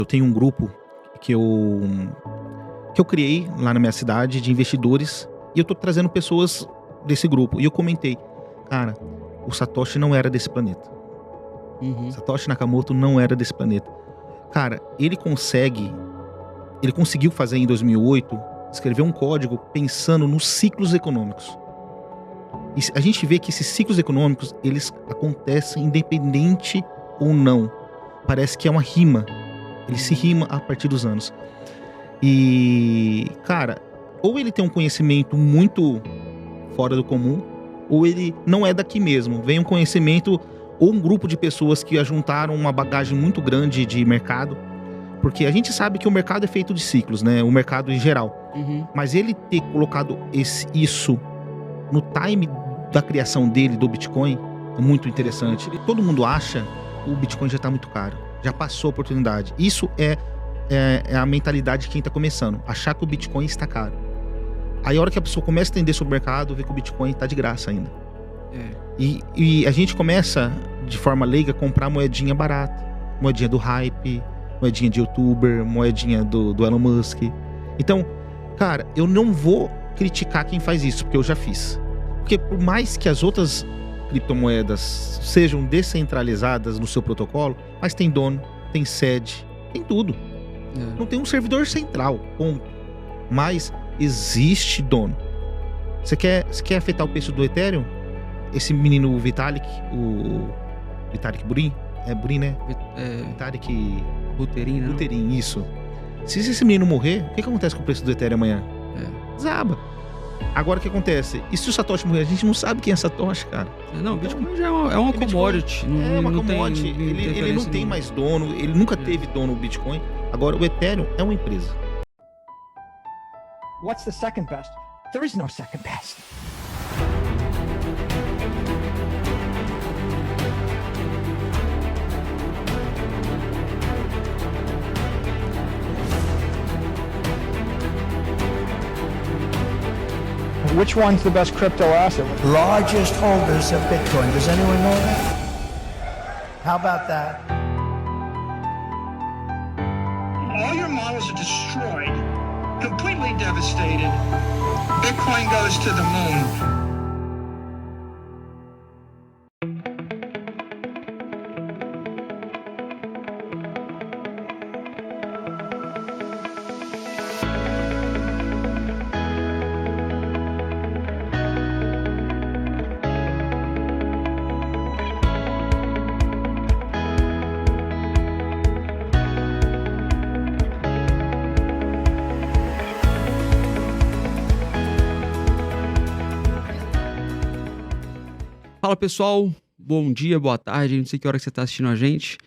Eu tenho um grupo que eu criei lá na minha cidade de investidores e eu tô trazendo pessoas desse grupo. E eu comentei, cara, o Satoshi não era desse planeta. Satoshi Nakamoto não era desse planeta. Cara, ele conseguiu fazer em 2008, escrever um código pensando nos ciclos econômicos. E a gente vê que esses ciclos econômicos, eles acontecem independente ou não. Parece que é uma rima. Ele se rima a partir dos anos. E, cara, ou ele tem um conhecimento muito fora do comum, ou ele não é daqui mesmo. Vem um conhecimento ou um grupo de pessoas que ajuntaram uma bagagem muito grande de mercado. Porque a gente sabe que o mercado é feito de ciclos, né? O mercado em geral. Mas ele ter colocado isso no time da criação dele, do Bitcoin, é muito interessante. Todo mundo acha que o Bitcoin já está muito caro. Já passou a oportunidade. Isso é a mentalidade de quem está começando. Achar que o Bitcoin está caro. Aí a hora que a pessoa começa a entender sobre o mercado, vê que o Bitcoin está de graça ainda. E a gente começa, de forma leiga, a comprar moedinha barata. Moedinha do hype, moedinha de youtuber, moedinha do Elon Musk. Então, cara, eu não vou criticar quem faz isso, porque eu já fiz. Porque por mais que as outras criptomoedas sejam descentralizadas no seu protocolo, mas tem dono, tem sede, tem tudo. Não tem um servidor central, ponto. Mas existe dono. Você quer afetar o preço do Ethereum? Esse menino Vitalik, o Vitalik Buterin, Buterin, né? Vitalik Buterin, né? Buterin, isso. Se esse menino morrer, o que acontece com o preço do Ethereum amanhã? Desaba. Agora o que acontece? E se o Satoshi morrer? A gente não sabe quem é Satoshi, cara. Não, o Bitcoin já é uma commodity. É uma commodity. Ele não tem mais dono, ele nunca teve dono o Bitcoin. Agora o Ethereum é uma empresa. What's the second best? There is no second best. Which one's the best crypto asset? Largest holders of Bitcoin. Does anyone know that? How about that? All your models are destroyed, completely devastated. Bitcoin goes to the moon. Fala pessoal, bom dia, boa tarde, não sei que hora que você está assistindo a gente.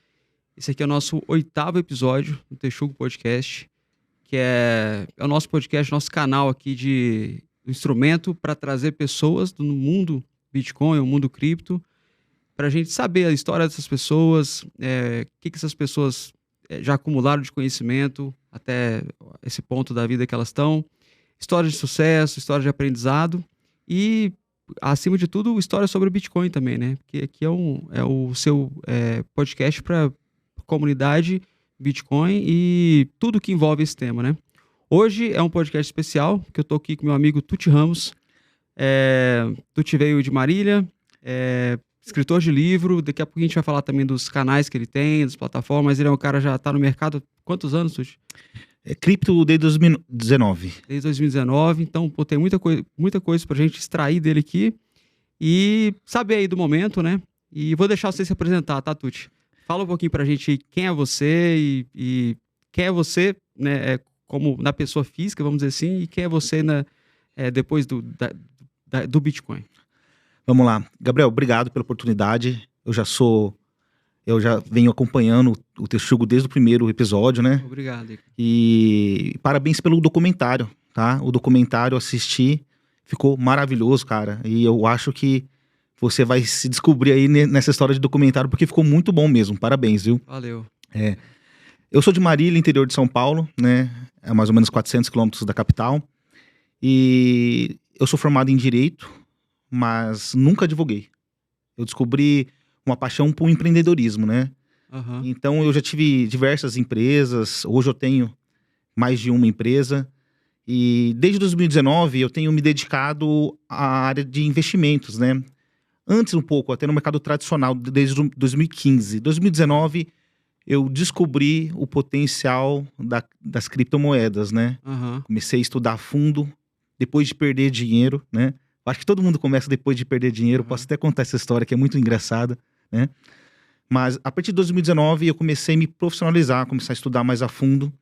Esse aqui é o nosso 8º episódio do Texugo Podcast, que é o nosso podcast, nosso canal aqui de instrumento para trazer pessoas do mundo Bitcoin, o mundo cripto, para a gente saber a história dessas pessoas, o que essas pessoas já acumularam de conhecimento até esse ponto da vida que elas estão, história de sucesso, história de aprendizado e, acima de tudo, história sobre o Bitcoin também, né? Porque aqui é o seu podcast para comunidade Bitcoin e tudo que envolve esse tema, né? Hoje é um podcast especial, que eu tô aqui com meu amigo Tuti Ramos. Tuti veio de Marília, escritor de livro. Daqui a pouco a gente vai falar também dos canais que ele tem, das plataformas. Ele é um cara que já tá no mercado há quantos anos, Tuti? Cripto desde 2019. Desde 2019, então tem muita coisa pra gente extrair dele aqui e saber aí do momento, né? E vou deixar você se apresentar, tá, Tuti? Fala um pouquinho pra gente quem é você e quem é você, né, como na pessoa física, vamos dizer assim, e quem é você depois do Bitcoin. Vamos lá. Gabriel, obrigado pela oportunidade. Eu já venho acompanhando o Texugo desde o primeiro episódio, né? Obrigado. E parabéns pelo documentário, tá? O documentário eu assisti, ficou maravilhoso, cara. E eu acho que você vai se descobrir aí nessa história de documentário, porque ficou muito bom mesmo. Parabéns, viu? Valeu. Eu sou de Marília, interior de São Paulo, né? É mais ou menos 400 quilômetros da capital. E eu sou formado em Direito, mas nunca advoguei. Eu descobri uma paixão por empreendedorismo, né? Aham. Então eu já tive diversas empresas, hoje eu tenho mais de uma empresa. E desde 2019 eu tenho me dedicado à área de investimentos, né? Antes um pouco, até no mercado tradicional, desde 2015. 2019 eu descobri o potencial das criptomoedas, né? Aham. Comecei a estudar a fundo, depois de perder dinheiro, né? Acho que todo mundo começa depois de perder dinheiro. Uhum. Posso até contar essa história que é muito engraçada, né? Mas a partir de 2019 eu comecei a me profissionalizar, começar a estudar mais a fundo.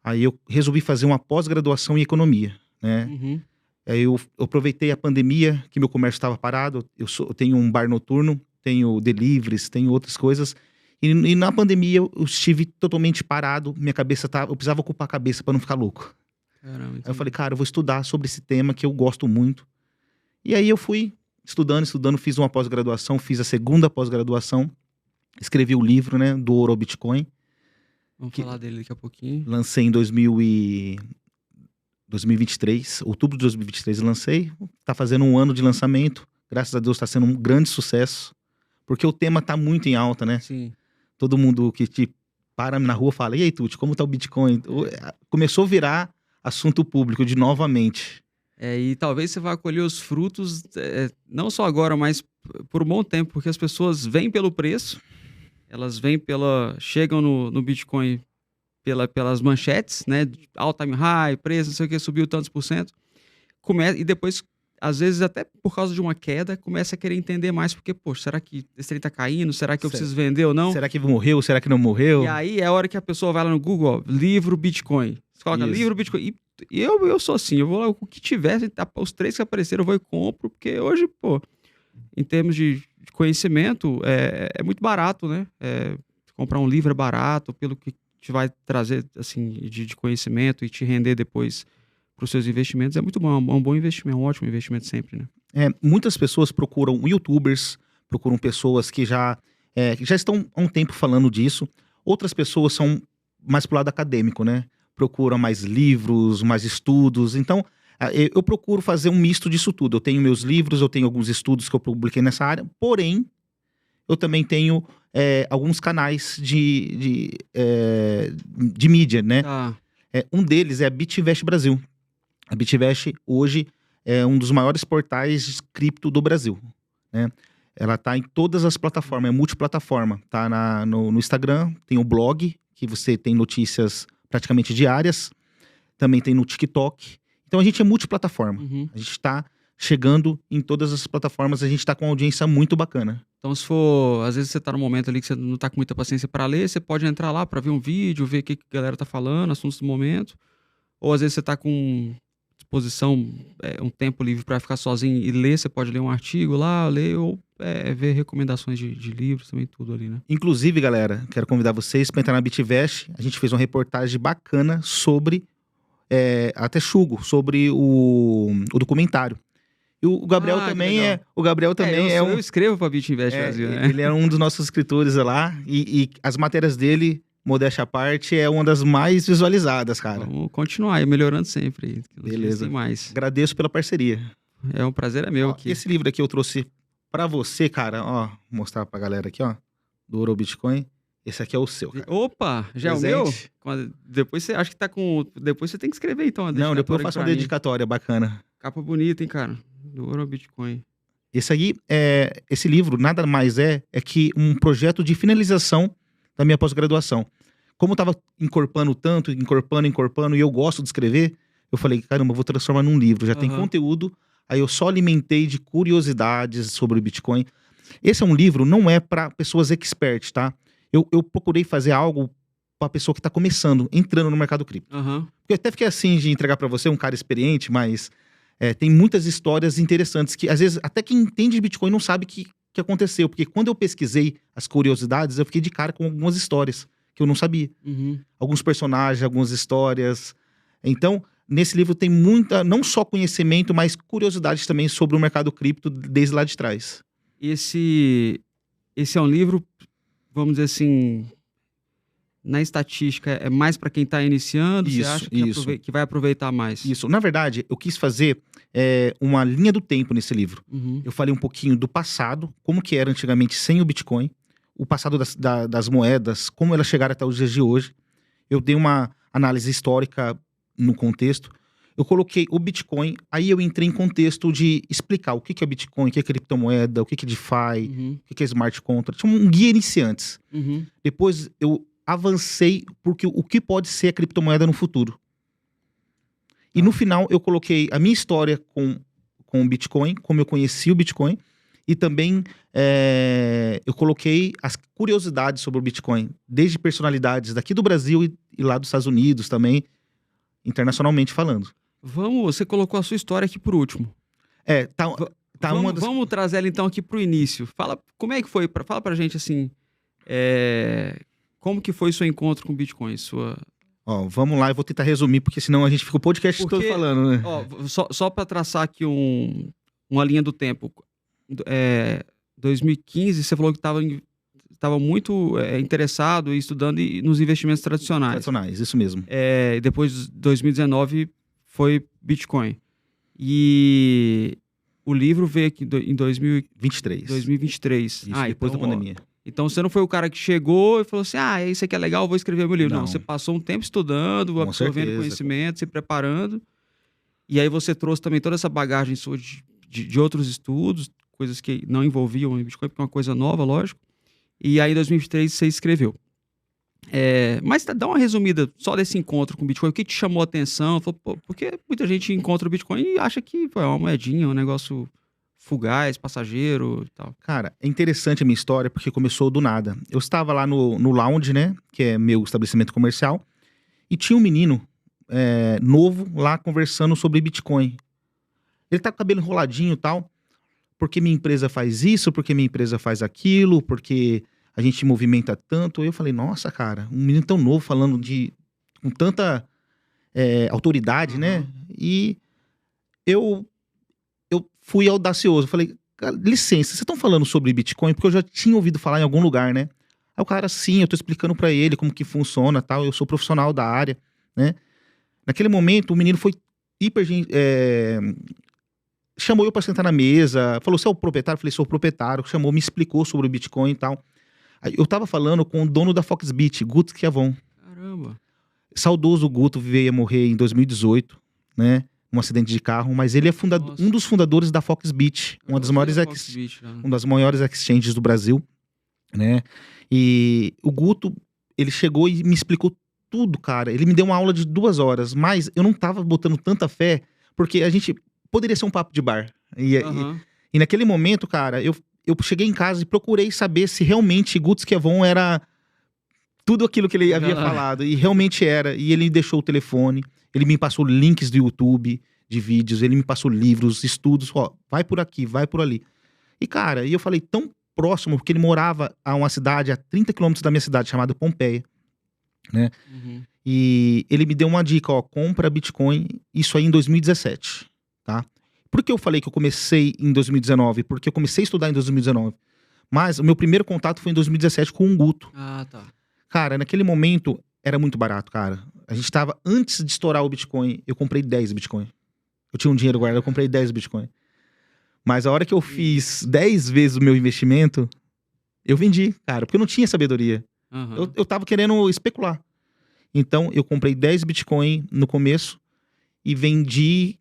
Aí eu resolvi fazer uma pós-graduação em economia, né? Uhum. Aí eu aproveitei a pandemia, que meu comércio estava parado. Eu tenho um bar noturno, tenho deliveries, tenho outras coisas. E na pandemia eu estive totalmente parado, minha cabeça tava... Eu precisava ocupar a cabeça para não ficar louco. Caramba, Aí eu entendi. falei, cara, eu vou estudar sobre esse tema que eu gosto muito. E aí eu fui estudando, fiz uma pós-graduação, fiz a segunda pós-graduação, escrevi o livro, né, do Ouro ao Bitcoin. Vamos que- falar dele daqui a pouquinho. Lancei em 2023, outubro de 2023 eu lancei. Tá fazendo um ano de lançamento. Graças a Deus tá sendo um grande sucesso. Porque o tema tá muito em alta, né? Sim. Todo mundo que te para na rua fala, e aí, Tuti, como tá o Bitcoin? Começou a virar assunto público de novamente. E talvez você vá colher os frutos, não só agora, mas por um bom tempo, porque as pessoas vêm pelo preço, elas vêm chegam no Bitcoin pelas manchetes, né? All time high, preço, não sei o que, subiu tantos %. E depois, às vezes, até por causa de uma queda, começa a querer entender mais, porque, poxa, será que esse trem tá caindo? Será que eu preciso vender ou não? Será que morreu? Será que não morreu? E aí é a hora que a pessoa vai lá no Google, ó, livro Bitcoin. Você coloca Isso. livro Bitcoin. E eu sou assim, eu vou lá, o que tiver, os 3 que apareceram, eu vou e compro, porque hoje, pô, em termos de conhecimento, é muito barato, né? Comprar um livro é barato, pelo que te vai trazer, assim, de conhecimento e te render depois para os seus investimentos. É muito bom, é um bom investimento, é um ótimo investimento sempre, né? Muitas pessoas procuram youtubers, procuram pessoas que já estão há um tempo falando disso. Outras pessoas são mais pro lado acadêmico, né? Procuram mais livros, mais estudos. Então, eu procuro fazer um misto disso tudo. Eu tenho meus livros, eu tenho alguns estudos que eu publiquei nessa área, porém, eu também tenho alguns canais de mídia, né? Tá. Um deles é a Bitvest Brasil. A Bitvest hoje é um dos maiores portais de cripto do Brasil, né? Ela tá em todas as plataformas, é multiplataforma. Tá no Instagram, tem o blog, que você tem notícias praticamente diárias. Também tem no TikTok. Então a gente é multiplataforma. Uhum. A gente tá chegando em todas as plataformas, a gente tá com uma audiência muito bacana. Então, se for, às vezes você tá num momento ali que você não tá com muita paciência para ler, você pode entrar lá para ver um vídeo, ver o que a galera tá falando, assuntos do momento. Ou às vezes você tá com disposição, um tempo livre para ficar sozinho e ler, você pode ler um artigo lá, ler ou ver recomendações de livros também, tudo ali, né? Inclusive, galera, quero convidar vocês para entrar na Bitvest. A gente fez uma reportagem bacana sobre, até Chugo, sobre o documentário. E o Gabriel Ah, que também legal. o Gabriel também eu escrevo pra Bitinvest Brasil, né? Ele é um dos nossos escritores lá. E as matérias dele, modéstia à parte, é uma das mais visualizadas, cara. Vamos continuar aí, melhorando sempre. Beleza. Tem mais. Agradeço pela parceria. É um prazer, é meu Ó, aqui. esse livro aqui eu trouxe pra você, cara. Ó, vou mostrar pra galera aqui, ó. Do Ouro ao Bitcoin. Esse aqui é o seu, cara. Opa, já Presente. é o meu? Depois você acha que tá com. Depois você tem que escrever, então. Não, depois eu faço uma pra mim. dedicatória bacana. Capa bonita, hein, cara? Do Ouro ao Bitcoin. Esse livro nada mais é que um projeto de finalização da minha pós-graduação. Como eu tava encorpando tanto, encorpando, e eu gosto de escrever, eu falei, caramba, eu vou transformar num livro. Já tem Aham. conteúdo, aí eu só alimentei de curiosidades sobre o Bitcoin. Esse é um livro, não é para pessoas experts, tá? Eu procurei fazer algo pra pessoa que tá começando, entrando no mercado cripto. Aham. Eu até fiquei assim de entregar pra você, um cara experiente, mas tem muitas histórias interessantes que, às vezes, até quem entende de Bitcoin não sabe que aconteceu. Porque quando eu pesquisei as curiosidades, eu fiquei de cara com algumas histórias que eu não sabia. Uhum. Alguns personagens, algumas histórias. Então, nesse livro tem muita, não só conhecimento, mas curiosidades também sobre o mercado cripto desde lá de trás. Esse é um livro, vamos dizer assim, na estatística, é mais para quem tá iniciando? Você Isso, acha isso. que vai aproveitar mais? Isso. Na verdade, eu quis fazer uma linha do tempo nesse livro. Uhum. Eu falei um pouquinho do passado, como que era antigamente sem o Bitcoin, o passado das moedas, como elas chegaram até os dias de hoje. Eu dei uma análise histórica no contexto. Eu coloquei o Bitcoin, aí eu entrei em contexto de explicar o que é Bitcoin, o que é criptomoeda, o que é DeFi, o que é Smart Contract. Um guia iniciantes. Depois eu avancei porque o que pode ser a criptomoeda no futuro. E no final eu coloquei a minha história com o Bitcoin, como eu conheci o Bitcoin, e também eu coloquei as curiosidades sobre o Bitcoin, desde personalidades daqui do Brasil e lá dos Estados Unidos também, internacionalmente falando. Você colocou a sua história aqui por último. Vamos trazer ela então aqui pro início. Fala, como é que foi? Fala pra gente assim, como que foi seu encontro com o Bitcoin? Vamos lá, eu vou tentar resumir, porque senão a gente fica o podcast todo falando, né? Só para traçar aqui uma linha do tempo. 2015, você falou que estava muito interessado e estudando nos investimentos tradicionais. Tradicionais, isso mesmo. Depois, 2019, foi Bitcoin. E o livro veio aqui em 2023. Isso, depois da pandemia. Então você não foi o cara que chegou e falou assim, isso aqui é legal, vou escrever meu livro. Não, você passou um tempo estudando, absorvendo conhecimento, se preparando. E aí você trouxe também toda essa bagagem sua de outros estudos, coisas que não envolviam o Bitcoin, porque é uma coisa nova, lógico. E aí em 2023 você escreveu. Mas dá uma resumida só desse encontro com o Bitcoin. O que te chamou a atenção? Porque muita gente encontra o Bitcoin e acha que é uma moedinha, um negócio fugaz, passageiro e tal. Cara, é interessante a minha história porque começou do nada. Eu estava lá no Lounge, né, que é meu estabelecimento comercial, e tinha um menino novo lá conversando sobre Bitcoin. Ele tá com o cabelo enroladinho e tal, porque minha empresa faz isso, porque minha empresa faz aquilo, porque a gente movimenta tanto. Eu falei, nossa, cara, um menino tão novo falando com tanta autoridade, né? E eu fui audacioso. Falei, cara, licença, vocês estão falando sobre Bitcoin? Porque eu já tinha ouvido falar em algum lugar, né? Aí o cara, sim, eu tô explicando pra ele como que funciona, tal. Eu sou profissional da área, né? Naquele momento, o menino foi chamou eu pra sentar na mesa, falou, você é o proprietário? Eu falei, sou o proprietário. Chamou, me explicou sobre o Bitcoin e tal. Aí eu tava falando com o dono da Foxbit, Guto Schiavon. Caramba. Saudoso Guto veio a morrer em 2018, né? Um acidente de carro, mas ele é um dos fundadores da Foxbit, uma das maiores exchanges do Brasil, né? E o Guto, ele chegou e me explicou tudo, cara. Ele me deu uma aula de 2 horas, mas eu não tava botando tanta fé, porque a gente poderia ser um papo de bar. E naquele momento, cara, eu cheguei em casa e procurei saber se realmente Guto Schiavon era tudo aquilo que ele havia falado, e realmente era. E ele deixou o telefone, ele me passou links do YouTube, de vídeos, ele me passou livros, estudos, vai por aqui, vai por ali. E cara, eu falei tão próximo, porque ele morava a uma cidade a 30 quilômetros da minha cidade, chamada Pompeia, né? E ele me deu uma dica, compra Bitcoin, isso aí em 2017, tá? Por que eu falei que eu comecei em 2019? Porque eu comecei a estudar em 2019. Mas o meu primeiro contato foi em 2017 com o Guto. Tá. Cara, naquele momento era muito barato, cara. A gente tava, antes de estourar o Bitcoin, eu comprei 10 Bitcoin. Eu tinha um dinheiro guardado, eu comprei 10 Bitcoin. Mas a hora que eu fiz 10 vezes o meu investimento, eu vendi, cara, porque eu não tinha sabedoria. Eu tava querendo especular. Então, eu comprei 10 Bitcoin no começo e vendi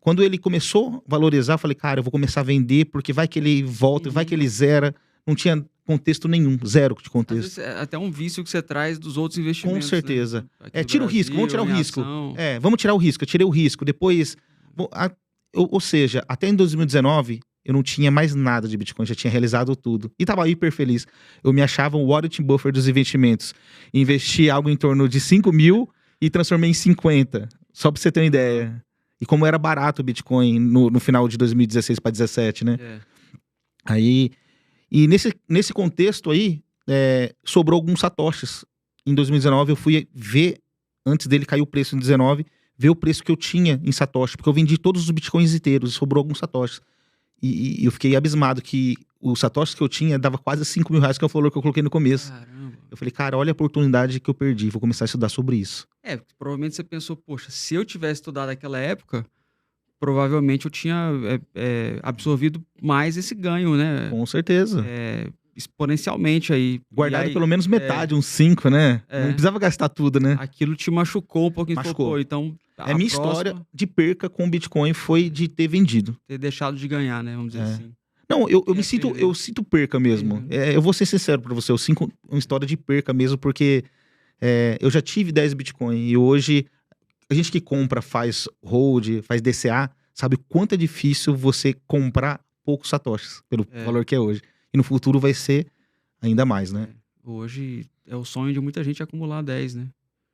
Quando ele começou a valorizar, eu falei, cara, eu vou começar a vender, porque vai que ele volta, vai que ele zera. Não tinha contexto nenhum, zero de contexto. Às vezes é até um vício que você traz dos outros investimentos. Com certeza. Né? Tira o risco, vamos tirar o risco. Vamos tirar o risco, eu tirei o risco. Depois, ou seja, até em 2019, eu não tinha mais nada de Bitcoin, já tinha realizado tudo. E tava hiper feliz. Eu me achava o Warren Buffett dos investimentos. Investi algo em torno de 5 mil e transformei em 50. Só pra você ter uma ideia. E como era barato o Bitcoin no final de 2016 para 2017, né? Aí... E nesse contexto aí, sobrou alguns satoshis. Em 2019 eu fui ver, antes dele cair o preço em 2019, ver o preço que eu tinha em satoshi, porque eu vendi todos os bitcoins inteiros e sobrou alguns satoshis. E eu fiquei abismado que os satoshis que eu tinha dava quase 5 mil reais, que é o valor que eu coloquei no começo. Caramba. Eu falei, cara, olha a oportunidade que eu perdi, vou começar a estudar sobre isso. Provavelmente você pensou, poxa, se eu tivesse estudado naquela época, provavelmente eu tinha absorvido mais esse ganho, né? Com certeza. exponencialmente aí. Guardado E aí, pelo menos metade, uns 5, né? É. Não precisava gastar tudo, né? aquilo te machucou um pouquinho. Machucou. Pô, então, A minha história de perca com o Bitcoin foi de ter vendido. ter deixado de ganhar, né? Vamos dizer assim. Não, eu Ia me sinto, perder. eu sinto perca mesmo. Perder. Eu vou ser sincero pra você, eu sinto uma história de perca mesmo, porque eu já tive 10 Bitcoin e hoje a gente que compra, faz hold, faz DCA, sabe o quanto é difícil você comprar poucos satoshis pelo valor que é hoje. E no futuro vai ser ainda mais, né? Hoje é o sonho de muita gente acumular 10, né?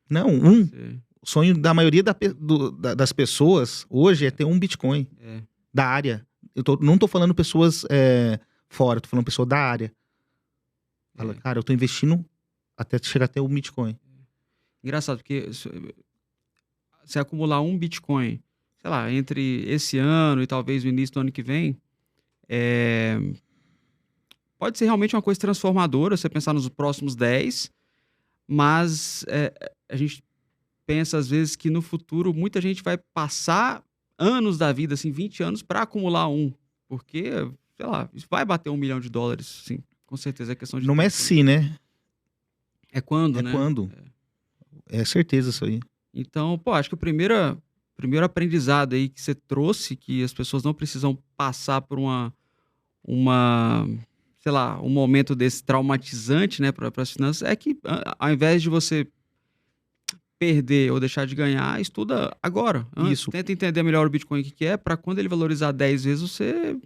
Não, Você- o sonho da maioria das pessoas hoje é ter um Bitcoin é. da área. Não tô falando pessoas fora, tô falando pessoa da área. Fala, cara, eu tô investindo até chegar até o Bitcoin. Engraçado, porque se acumular um Bitcoin, sei lá, entre esse ano e talvez o início do ano que vem, pode ser realmente uma coisa transformadora, você pensar nos próximos 10, mas a gente pensa às vezes que no futuro muita gente vai passar anos da vida, assim, 20 anos, para acumular um. Porque, sei lá, isso vai bater $1 milhão, sim, com certeza é questão de Não é tempo, se, né? É quando, É né? quando. É certeza isso aí. Então, pô, acho que o primeiro aprendizado aí que você trouxe, que as pessoas não precisam passar por sei lá, um momento desse traumatizante, né, para as finanças, é que ao invés de você perder ou deixar de ganhar, estuda agora. Isso. Tenta entender melhor o Bitcoin, o que é, para quando ele valorizar 10 vezes, você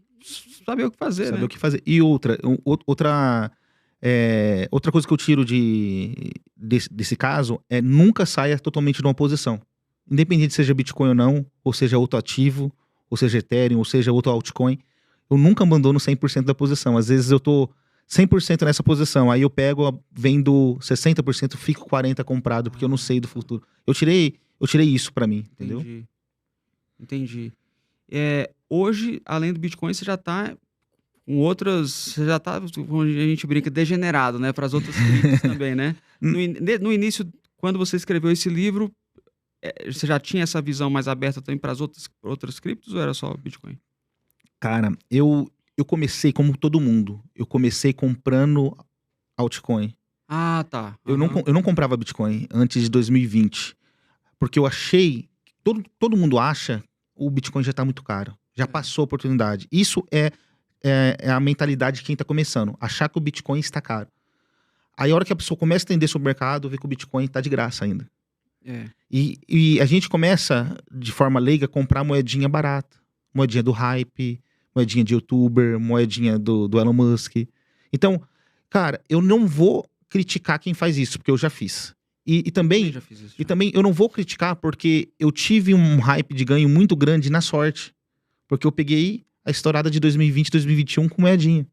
saber o que fazer, Saber né? o que fazer. E outra coisa que eu tiro desse caso é nunca saia totalmente de uma posição. Independente seja Bitcoin ou não, ou seja outro ativo, ou seja Ethereum, ou seja outro altcoin, eu nunca abandono 100% da posição. Às vezes eu tô 100% nessa posição, aí eu pego, vendo 60%, fico 40% comprado, porque eu não sei do futuro. Eu tirei isso pra mim, entendeu? Entendi. Hoje, além do Bitcoin, você já tá com outras... Você já tá, onde a gente brinca, degenerado, né? Para as outras criptos também, né? No início, quando você escreveu esse livro, você já tinha essa visão mais aberta também para as outras criptos ou era só Bitcoin? Cara, eu comecei como todo mundo. Eu comecei comprando altcoin. Ah, tá. Eu não comprava Bitcoin antes de 2020. Porque eu achei... Todo mundo acha o Bitcoin já tá muito caro. Já passou a oportunidade. Isso é a mentalidade de quem tá começando. Achar que o Bitcoin está caro. Aí a hora que a pessoa começa a entender sobre o mercado, vê que o Bitcoin tá de graça ainda. E a gente começa, de forma leiga, a comprar moedinha barata. Moedinha do hype, moedinha de youtuber, moedinha do Elon Musk. Então, cara, eu não vou criticar quem faz isso, porque eu já fiz. E também, já fiz isso. e também eu não vou criticar porque eu tive um hype de ganho muito grande na sorte. Porque eu peguei a estourada de 2020, 2021 com moedinha.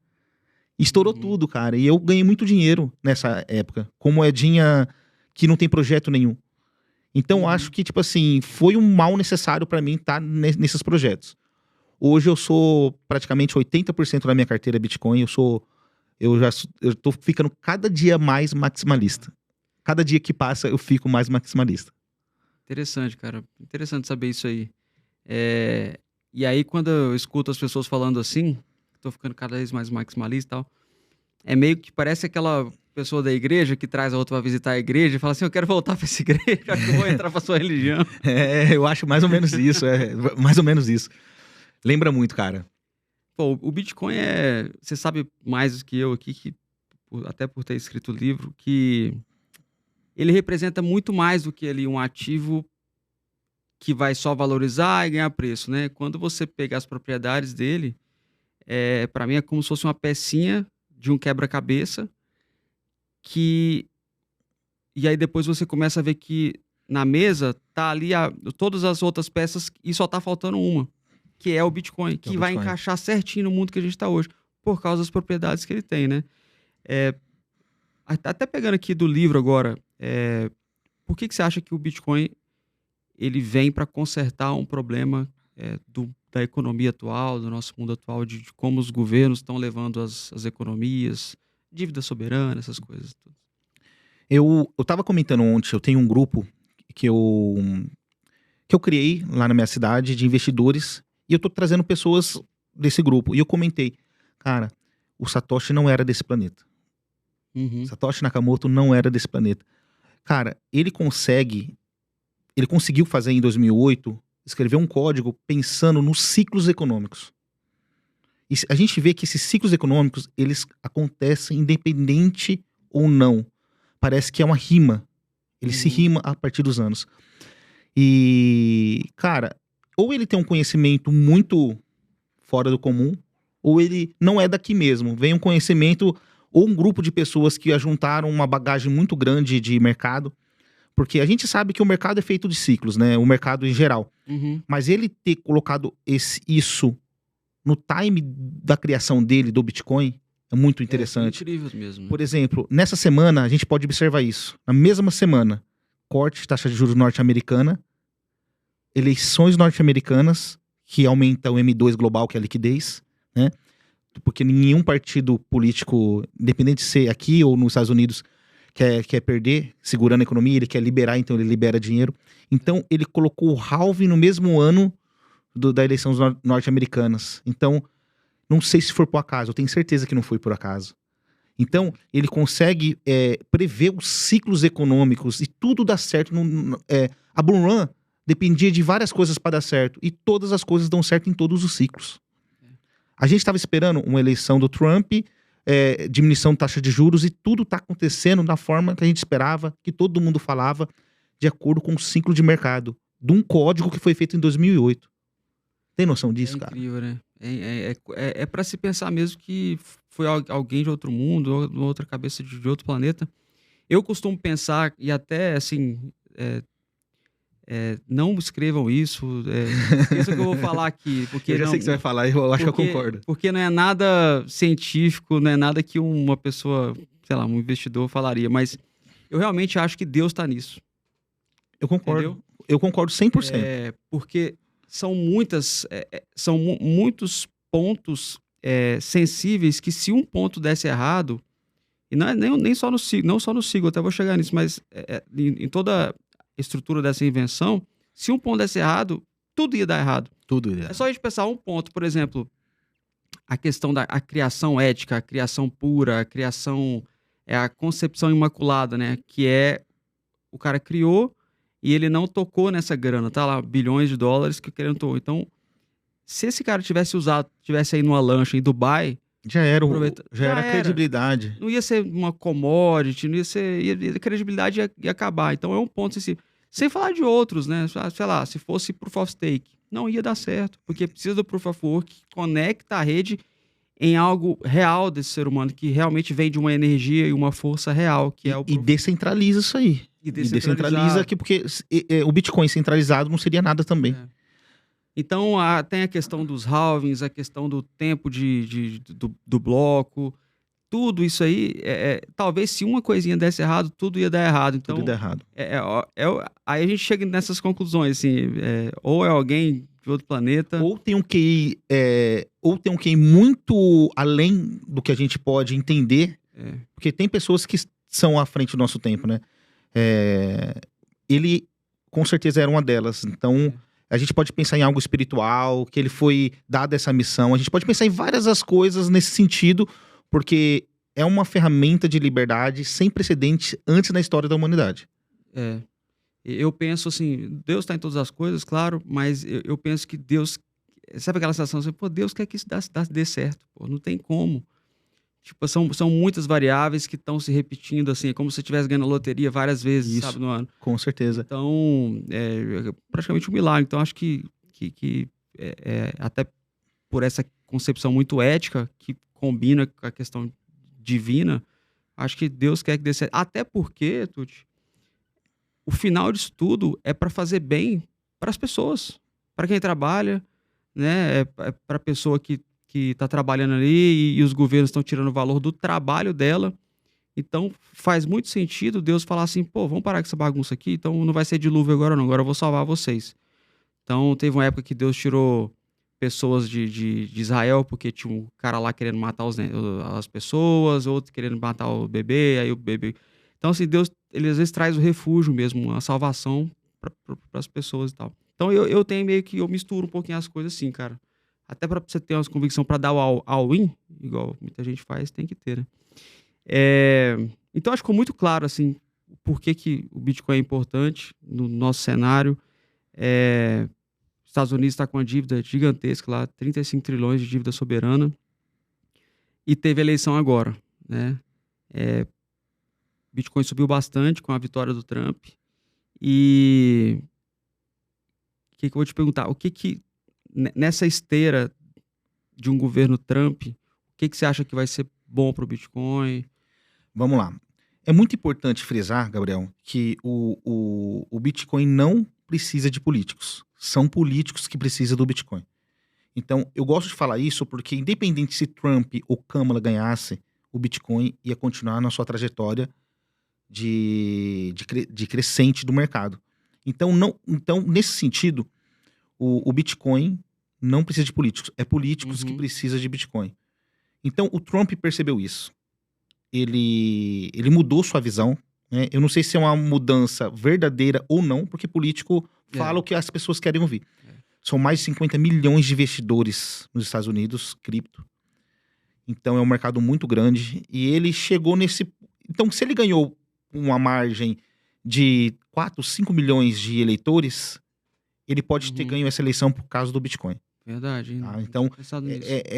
Estourou tudo, cara. E eu ganhei muito dinheiro nessa época, com moedinha que não tem projeto nenhum. Então, acho que, tipo assim, foi um mal necessário pra mim estar nesses projetos. Hoje eu sou praticamente 80% da minha carteira Bitcoin. Eu tô ficando cada dia mais maximalista. Cada dia que passa, eu fico mais maximalista. Interessante, cara. Interessante saber isso aí. E aí, quando eu escuto as pessoas falando assim, tô ficando cada vez mais maximalista e tal, é meio que parece aquela pessoa da igreja que traz a outra pra visitar a igreja e fala assim, eu quero voltar pra essa igreja, acho que eu vou entrar pra sua religião. Eu acho mais ou menos isso. Mais ou menos isso. Lembra muito, cara. Pô, o Bitcoin você sabe mais do que eu aqui, até por ter escrito o livro, que ele representa muito mais do que ali um ativo que vai só valorizar e ganhar preço, né? Quando você pegar as propriedades dele, para mim é como se fosse uma pecinha de um quebra-cabeça e aí depois você começa a ver que na mesa tá ali todas as outras peças e só tá faltando uma, que é o Bitcoin, que vai encaixar certinho no mundo que a gente tá hoje, por causa das propriedades que ele tem, né? Até pegando aqui do livro agora, por que você acha que o Bitcoin ele vem para consertar um problema da economia atual, do nosso mundo atual, de como os governos estão levando as economias, dívida soberana, essas coisas. Eu tava comentando ontem, eu tenho um grupo que eu criei lá na minha cidade de investidores e eu tô trazendo pessoas desse grupo. E eu comentei, cara, o Satoshi não era desse planeta. Uhum. Satoshi Nakamoto não era desse planeta. Cara, ele conseguiu fazer em 2008, escrever um código pensando nos ciclos econômicos. E a gente vê que esses ciclos econômicos, eles acontecem independente ou não. Parece que é uma rima. Ele se rima a partir dos anos. E, cara, ou ele tem um conhecimento muito fora do comum, ou ele não é daqui mesmo. Vem um conhecimento ou um grupo de pessoas que ajuntaram uma bagagem muito grande de mercado. Porque a gente sabe que o mercado é feito de ciclos, né? O mercado em geral. Uhum. Mas ele ter colocado isso no time da criação dele, do Bitcoin, é muito interessante. É incrível mesmo. Né? Por exemplo, nessa semana, a gente pode observar isso. Na mesma semana, corte de taxa de juros norte-americana, eleições norte-americanas, que aumenta o M2 global, que é a liquidez, né? Porque nenhum partido político, independente de ser aqui ou nos Estados Unidos, quer perder, segurando a economia, ele quer liberar, então ele libera dinheiro. Então, ele colocou o halving no mesmo ano da eleição norte-americanas. Então, não sei se for por acaso, eu tenho certeza que não foi por acaso. Então, ele consegue prever os ciclos econômicos e tudo dá certo. A Bull Run dependia de várias coisas para dar certo e todas as coisas dão certo em todos os ciclos. A gente estava esperando uma eleição do Trump, diminuição de taxa de juros e tudo está acontecendo da forma que a gente esperava, que todo mundo falava, de acordo com o ciclo de mercado, de um código que foi feito em 2008. Tem noção disso, cara? É incrível, né? É para se pensar mesmo que foi alguém de outro mundo, ou de outra cabeça de outro planeta. Eu costumo pensar, e até assim, não escrevam isso, esqueça o que eu vou falar aqui. Porque Eu já sei o que você vai falar, eu acho que eu concordo. Porque não é nada científico, não é nada que uma pessoa, sei lá, um investidor falaria, mas eu realmente acho que Deus está nisso. Eu concordo. Entendeu? Eu concordo 100%. Porque são muitos pontos sensíveis que se um ponto desse errado, e não é nem só no ciclo, não só no ciclo, até vou chegar nisso, mas em toda a estrutura dessa invenção, se um ponto desse errado, tudo ia dar errado. Tudo ia. É só a gente pensar um ponto, por exemplo, a questão da criação ética, a criação pura, a criação, a concepção imaculada, né? Que o cara criou e ele não tocou nessa grana, tá lá, bilhões de dólares que o cara não tocou. Então, se esse cara tivesse aí numa lancha em Dubai, já era credibilidade. Não ia ser uma commodity, não ia ser. A credibilidade ia acabar. Então é um ponto sem falar de outros, né? Sei lá, se fosse Proof of Stake, não ia dar certo, porque precisa do Proof of Work que conecta a rede em algo real desse ser humano, que realmente vem de uma energia e uma força real, que é o... E descentraliza isso aí. E descentraliza aqui, porque o Bitcoin centralizado não seria nada também. Então, tem a questão dos halvings, a questão do tempo do bloco, tudo isso aí, talvez se uma coisinha desse errado, tudo ia dar errado. Então, tudo ia dar errado. Aí a gente chega nessas conclusões, assim, ou é alguém de outro planeta... Ou tem um QI muito além do que a gente pode entender, porque tem pessoas que são à frente do nosso tempo, né? Ele, com certeza, era uma delas. Então... A gente pode pensar em algo espiritual, que ele foi dado essa missão. A gente pode pensar em várias as coisas nesse sentido, porque é uma ferramenta de liberdade sem precedentes antes na história da humanidade. Eu penso assim, Deus está em todas as coisas, claro, mas eu penso que Deus... Sabe aquela sensação assim, Deus quer que isso dê certo, não tem como. Tipo, são muitas variáveis que estão se repetindo, assim, é como se você estivesse ganhando loteria várias vezes, isso, sabe, no ano. Com certeza. Então, é praticamente um milagre. Então, acho que até por essa concepção muito ética, que combina com a questão divina, acho que Deus quer que dê certo. Até porque, Tuti, o final disso tudo é para fazer bem para as pessoas, para quem trabalha, né? Para a pessoa que está trabalhando ali e os governos estão tirando o valor do trabalho dela. Então, faz muito sentido Deus falar assim, vamos parar com essa bagunça aqui, então não vai ser dilúvio agora não, agora eu vou salvar vocês. Então, teve uma época que Deus tirou pessoas de Israel, porque tinha um cara lá querendo matar as pessoas, outro querendo matar o bebê, aí o bebê... Então, assim, Deus, ele às vezes traz o refúgio mesmo, a salvação para as pessoas e tal. Então, eu tenho meio que, eu misturo um pouquinho as coisas assim, cara. Até para você ter uma convicção para dar o all-in, igual muita gente faz, tem que ter, né? Então, acho que ficou muito claro, assim, por que o Bitcoin é importante no nosso cenário. Os Estados Unidos está com uma dívida gigantesca lá, 35 trilhões de dívida soberana, e teve eleição agora, né? Bitcoin subiu bastante com a vitória do Trump. E o que eu vou te perguntar? O que nessa esteira de um governo Trump, o que você acha que vai ser bom para o Bitcoin? Vamos lá. É muito importante frisar, Gabriel, que o Bitcoin não precisa de políticos. São políticos que precisam do Bitcoin. Então, eu gosto de falar isso porque, independente se Trump ou Kamala ganhasse, o Bitcoin ia continuar na sua trajetória de crescente do mercado. Então, nesse sentido, o Bitcoin não precisa de políticos. É políticos que precisam de Bitcoin. Então, o Trump percebeu isso. Ele mudou sua visão, né? Eu não sei se é uma mudança verdadeira ou não, porque político fala o que as pessoas querem ouvir. São mais de 50 milhões de investidores nos Estados Unidos, cripto. Então, é um mercado muito grande. E ele chegou nesse... Então, se ele ganhou uma margem de 4, 5 milhões de eleitores, ele pode ter ganho essa eleição por causa do Bitcoin. Verdade. Tá? Então,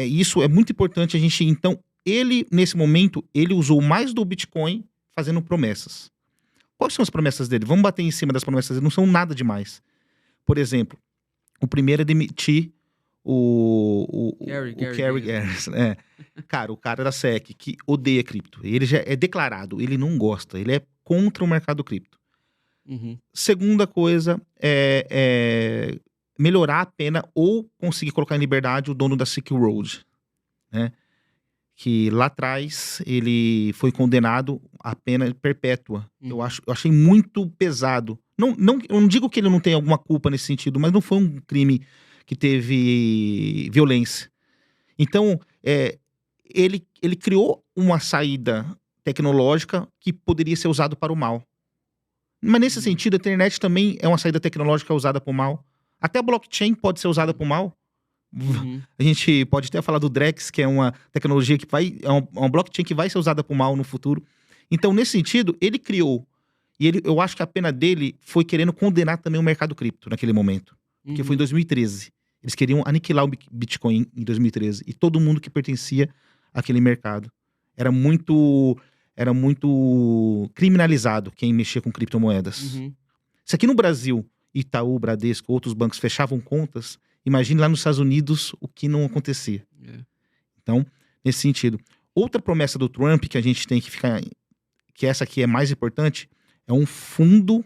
isso é muito importante a gente... Então, ele, nesse momento, ele usou mais do Bitcoin fazendo promessas. Quais são as promessas dele? Vamos bater em cima das promessas dele. Não são nada demais. Por exemplo, o primeiro é demitir o Gary Gensler. Cara, o cara da SEC, que odeia cripto. Ele já é declarado, ele não gosta. Ele é contra o mercado cripto. Segunda coisa é melhorar a pena ou conseguir colocar em liberdade o dono da Silk Road, né? Que lá atrás ele foi condenado a pena perpétua. Eu achei muito pesado. Eu não digo que ele não tem alguma culpa nesse sentido, mas não foi um crime que teve violência. Então, ele criou uma saída tecnológica que poderia ser usada para o mal. Mas nesse sentido, a internet também é uma saída tecnológica usada para o mal. Até a blockchain pode ser usada para o mal. A gente pode até falar do Drex, que é uma tecnologia que é uma blockchain que vai ser usada para o mal no futuro. Então, nesse sentido, ele criou. E eu acho que a pena dele foi querendo condenar também o mercado cripto naquele momento. Que foi em 2013. Eles queriam aniquilar o Bitcoin em 2013. E todo mundo que pertencia àquele mercado. Era muito criminalizado quem mexia com criptomoedas. Se aqui no Brasil, Itaú, Bradesco, outros bancos fechavam contas, imagine lá nos Estados Unidos o que não acontecia. Então, nesse sentido. Outra promessa do Trump que a gente tem que ficar... Que essa aqui é mais importante, é um fundo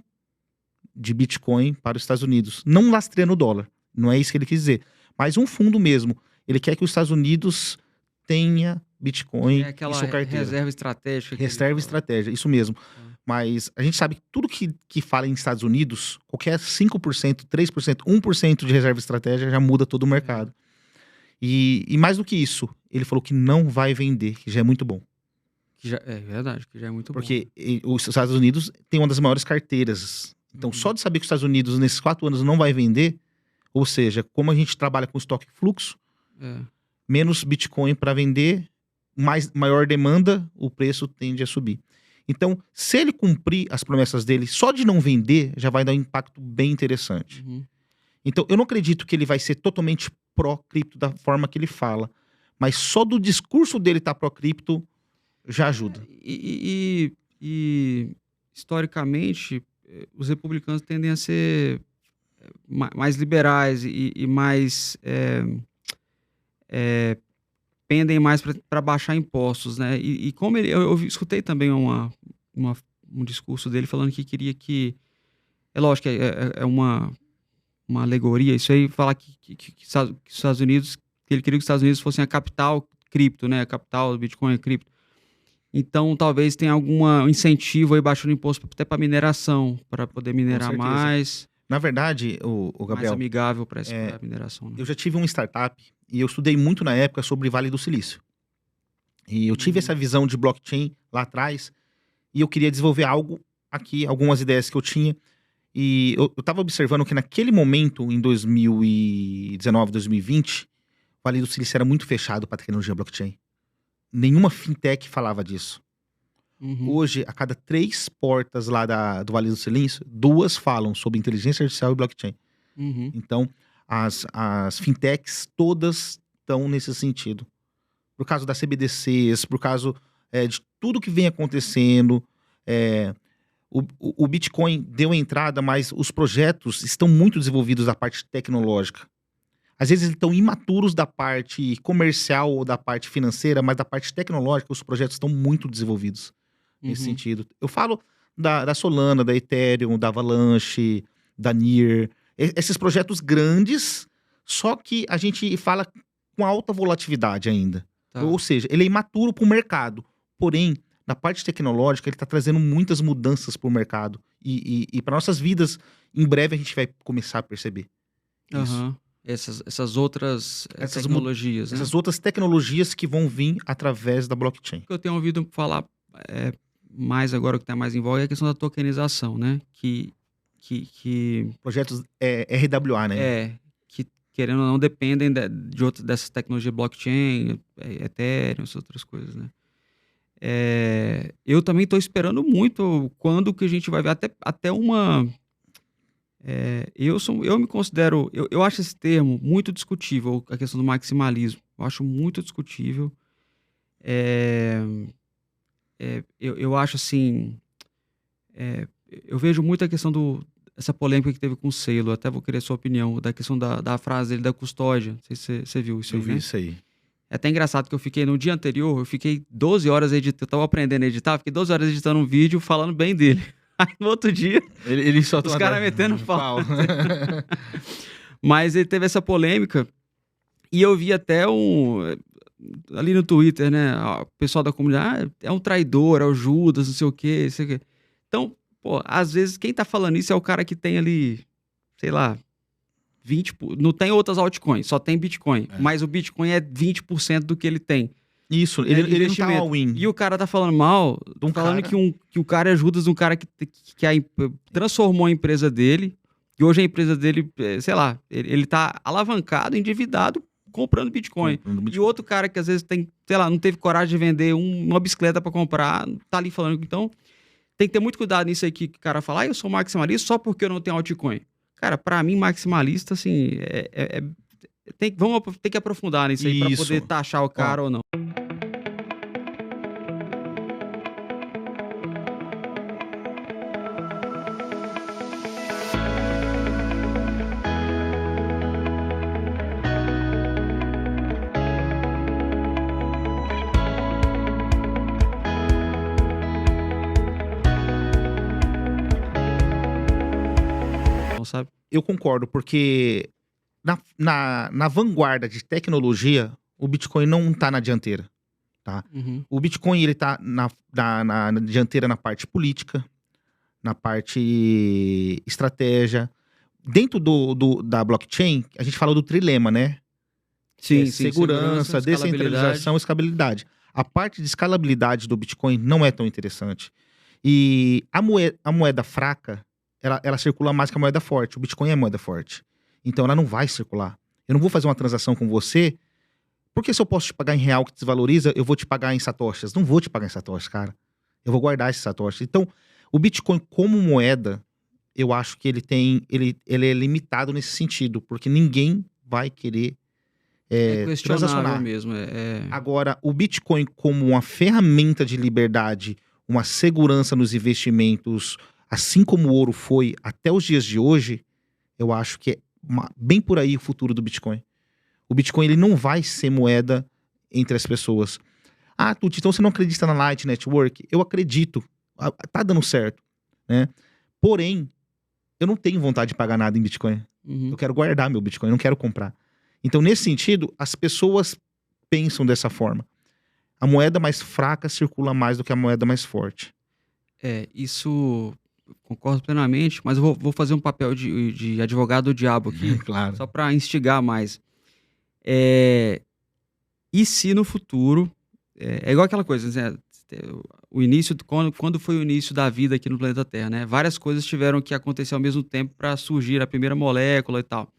de Bitcoin para os Estados Unidos. Não lastreando o dólar. Não é isso que ele quis dizer. Mas um fundo mesmo. Ele quer que os Estados Unidos tenha Bitcoin em sua carteira. Reserva estratégica. Reserva estratégica, isso mesmo. Mas a gente sabe que tudo que fala em Estados Unidos, qualquer 5%, 3%, 1% de reserva estratégica já muda todo o mercado. E mais do que isso, ele falou que não vai vender, que já é muito bom. É verdade, que já é muito bom. Porque os Estados Unidos tem uma das maiores carteiras. Então, só de saber que os Estados Unidos, nesses 4 anos, não vai vender, ou seja, como a gente trabalha com estoque fluxo, menos Bitcoin para vender, maior demanda, o preço tende a subir. Então, se ele cumprir as promessas dele, só de não vender, já vai dar um impacto bem interessante. Então, eu não acredito que ele vai ser totalmente pró-cripto da forma que ele fala. Mas só do discurso dele estar pró-cripto, já ajuda. E historicamente, os republicanos tendem a ser mais liberais e mais... pendem mais para baixar impostos, né? E como eu escutei também um discurso dele falando que queria que... É lógico que é uma alegoria, isso aí, falar que os Estados Unidos... Que ele queria que os Estados Unidos fossem a capital cripto, né? A capital do Bitcoin é cripto. Então, talvez tenha algum incentivo aí baixando imposto até para mineração, para poder minerar mais. Na verdade, o Gabriel... Mais amigável para a mineração. Né? Eu já tive uma startup e eu estudei muito na época sobre Vale do Silício. E eu tive essa visão de blockchain lá atrás e eu queria desenvolver algo aqui, algumas ideias que eu tinha. E eu estava observando que naquele momento, em 2019, 2020, Vale do Silício era muito fechado para tecnologia blockchain. Nenhuma fintech falava disso. Uhum. Hoje, a cada 3 portas lá do Vale do Silício, 2 falam sobre inteligência artificial e blockchain. Uhum. Então, as fintechs todas estão nesse sentido. Por causa das CBDCs, por causa de tudo que vem acontecendo. O Bitcoin deu entrada, mas os projetos estão muito desenvolvidos da parte tecnológica. Às vezes eles estão imaturos da parte comercial ou da parte financeira, mas da parte tecnológica os projetos estão muito desenvolvidos nesse Uhum. sentido. Eu falo da Solana, da Ethereum, da Avalanche, da Near. Esses projetos grandes, só que a gente fala com alta volatilidade ainda. Tá. Ou seja, ele é imaturo para o mercado. Porém, na parte tecnológica, ele está trazendo muitas mudanças para o mercado. E para nossas vidas, em breve a gente vai começar a perceber isso. Aham. Essas outras Essas tecnologias, né? Essas outras tecnologias que vão vir através da blockchain. O que eu tenho ouvido falar mais agora, o que está mais em voga, é a questão da tokenização, né? Que Projetos RWA, né? que querendo ou não, dependem dessas tecnologias blockchain, Ethereum, essas outras coisas, né? Eu também estou esperando muito quando que a gente vai ver até uma... eu me considero... Eu acho esse termo muito discutível, a questão do maximalismo. Eu acho muito discutível. Eu acho assim... eu vejo muito a questão essa polêmica que teve com o Saylor, até vou querer a sua opinião, da questão da frase dele da custódia. Não sei se você viu isso Eu aí, vi né? isso aí. É até engraçado que eu fiquei, no dia anterior, eu fiquei 12 horas editando, eu tava aprendendo a editar, fiquei 12 horas editando um vídeo falando bem dele. Aí no outro dia, Ele soltou os caras metendo pau. pau. Mas ele teve essa polêmica, e eu vi até ali no Twitter, né, o pessoal da comunidade, é um traidor, é o Judas, não sei o quê, sei o quê. Então, pô, às vezes quem tá falando isso é o cara que tem ali, sei lá, 20%, não tem outras altcoins, só tem Bitcoin. Mas o Bitcoin é 20% do que ele tem. Isso, de ele não tá investimento. all-in. E o cara tá falando mal, um falando cara- que o cara é Judas, um cara que transformou a empresa dele, e hoje a empresa dele, sei lá, ele tá alavancado, endividado, comprando Bitcoin. E outro cara que às vezes tem, sei lá, não teve coragem de vender uma bicicleta pra comprar, tá ali falando. Então, tem que ter muito cuidado nisso aí que o cara fala, eu sou maximalista só porque eu não tenho altcoin. Cara, pra mim, maximalista, assim, tem que aprofundar nisso aí pra Isso. poder taxar o cara ou não. Não sabe? Eu concordo, porque na vanguarda de tecnologia, o Bitcoin não tá na dianteira. Tá? Uhum. O Bitcoin ele tá na dianteira na parte política, na parte estratégia. Dentro da blockchain, a gente fala do trilema, né? Sim, Segurança, descentralização e escalabilidade. A parte de escalabilidade do Bitcoin não é tão interessante. E a moeda fraca, ela circula mais que a moeda forte. O Bitcoin é moeda forte. Então ela não vai circular. Eu não vou fazer uma transação com você, porque se eu posso te pagar em real que desvaloriza, eu vou te pagar em satoshis. Não vou te pagar em satoshis, cara. Eu vou guardar esses satoshis. Então, o Bitcoin como moeda, eu acho que ele é limitado nesse sentido, porque ninguém vai querer questionável transacionar. mesmo. Agora, o Bitcoin como uma ferramenta de liberdade, uma segurança nos investimentos, assim como o ouro foi até os dias de hoje, eu acho que é bem por aí o futuro do Bitcoin. O Bitcoin ele não vai ser moeda entre as pessoas. Ah, Tuti, então você não acredita na Light Network? Eu acredito. Tá dando certo, né? Porém, eu não tenho vontade de pagar nada em Bitcoin. Uhum. Eu quero guardar meu Bitcoin, eu não quero comprar. Então, nesse sentido, as pessoas pensam dessa forma. A moeda mais fraca circula mais do que a moeda mais forte. Isso concordo plenamente, mas eu vou fazer um papel de advogado do diabo aqui, Claro. só para instigar mais. E se no futuro... É igual aquela coisa, né? O início, quando foi o início da vida aqui no planeta Terra, né? Várias coisas tiveram que acontecer ao mesmo tempo para surgir a primeira molécula e tal.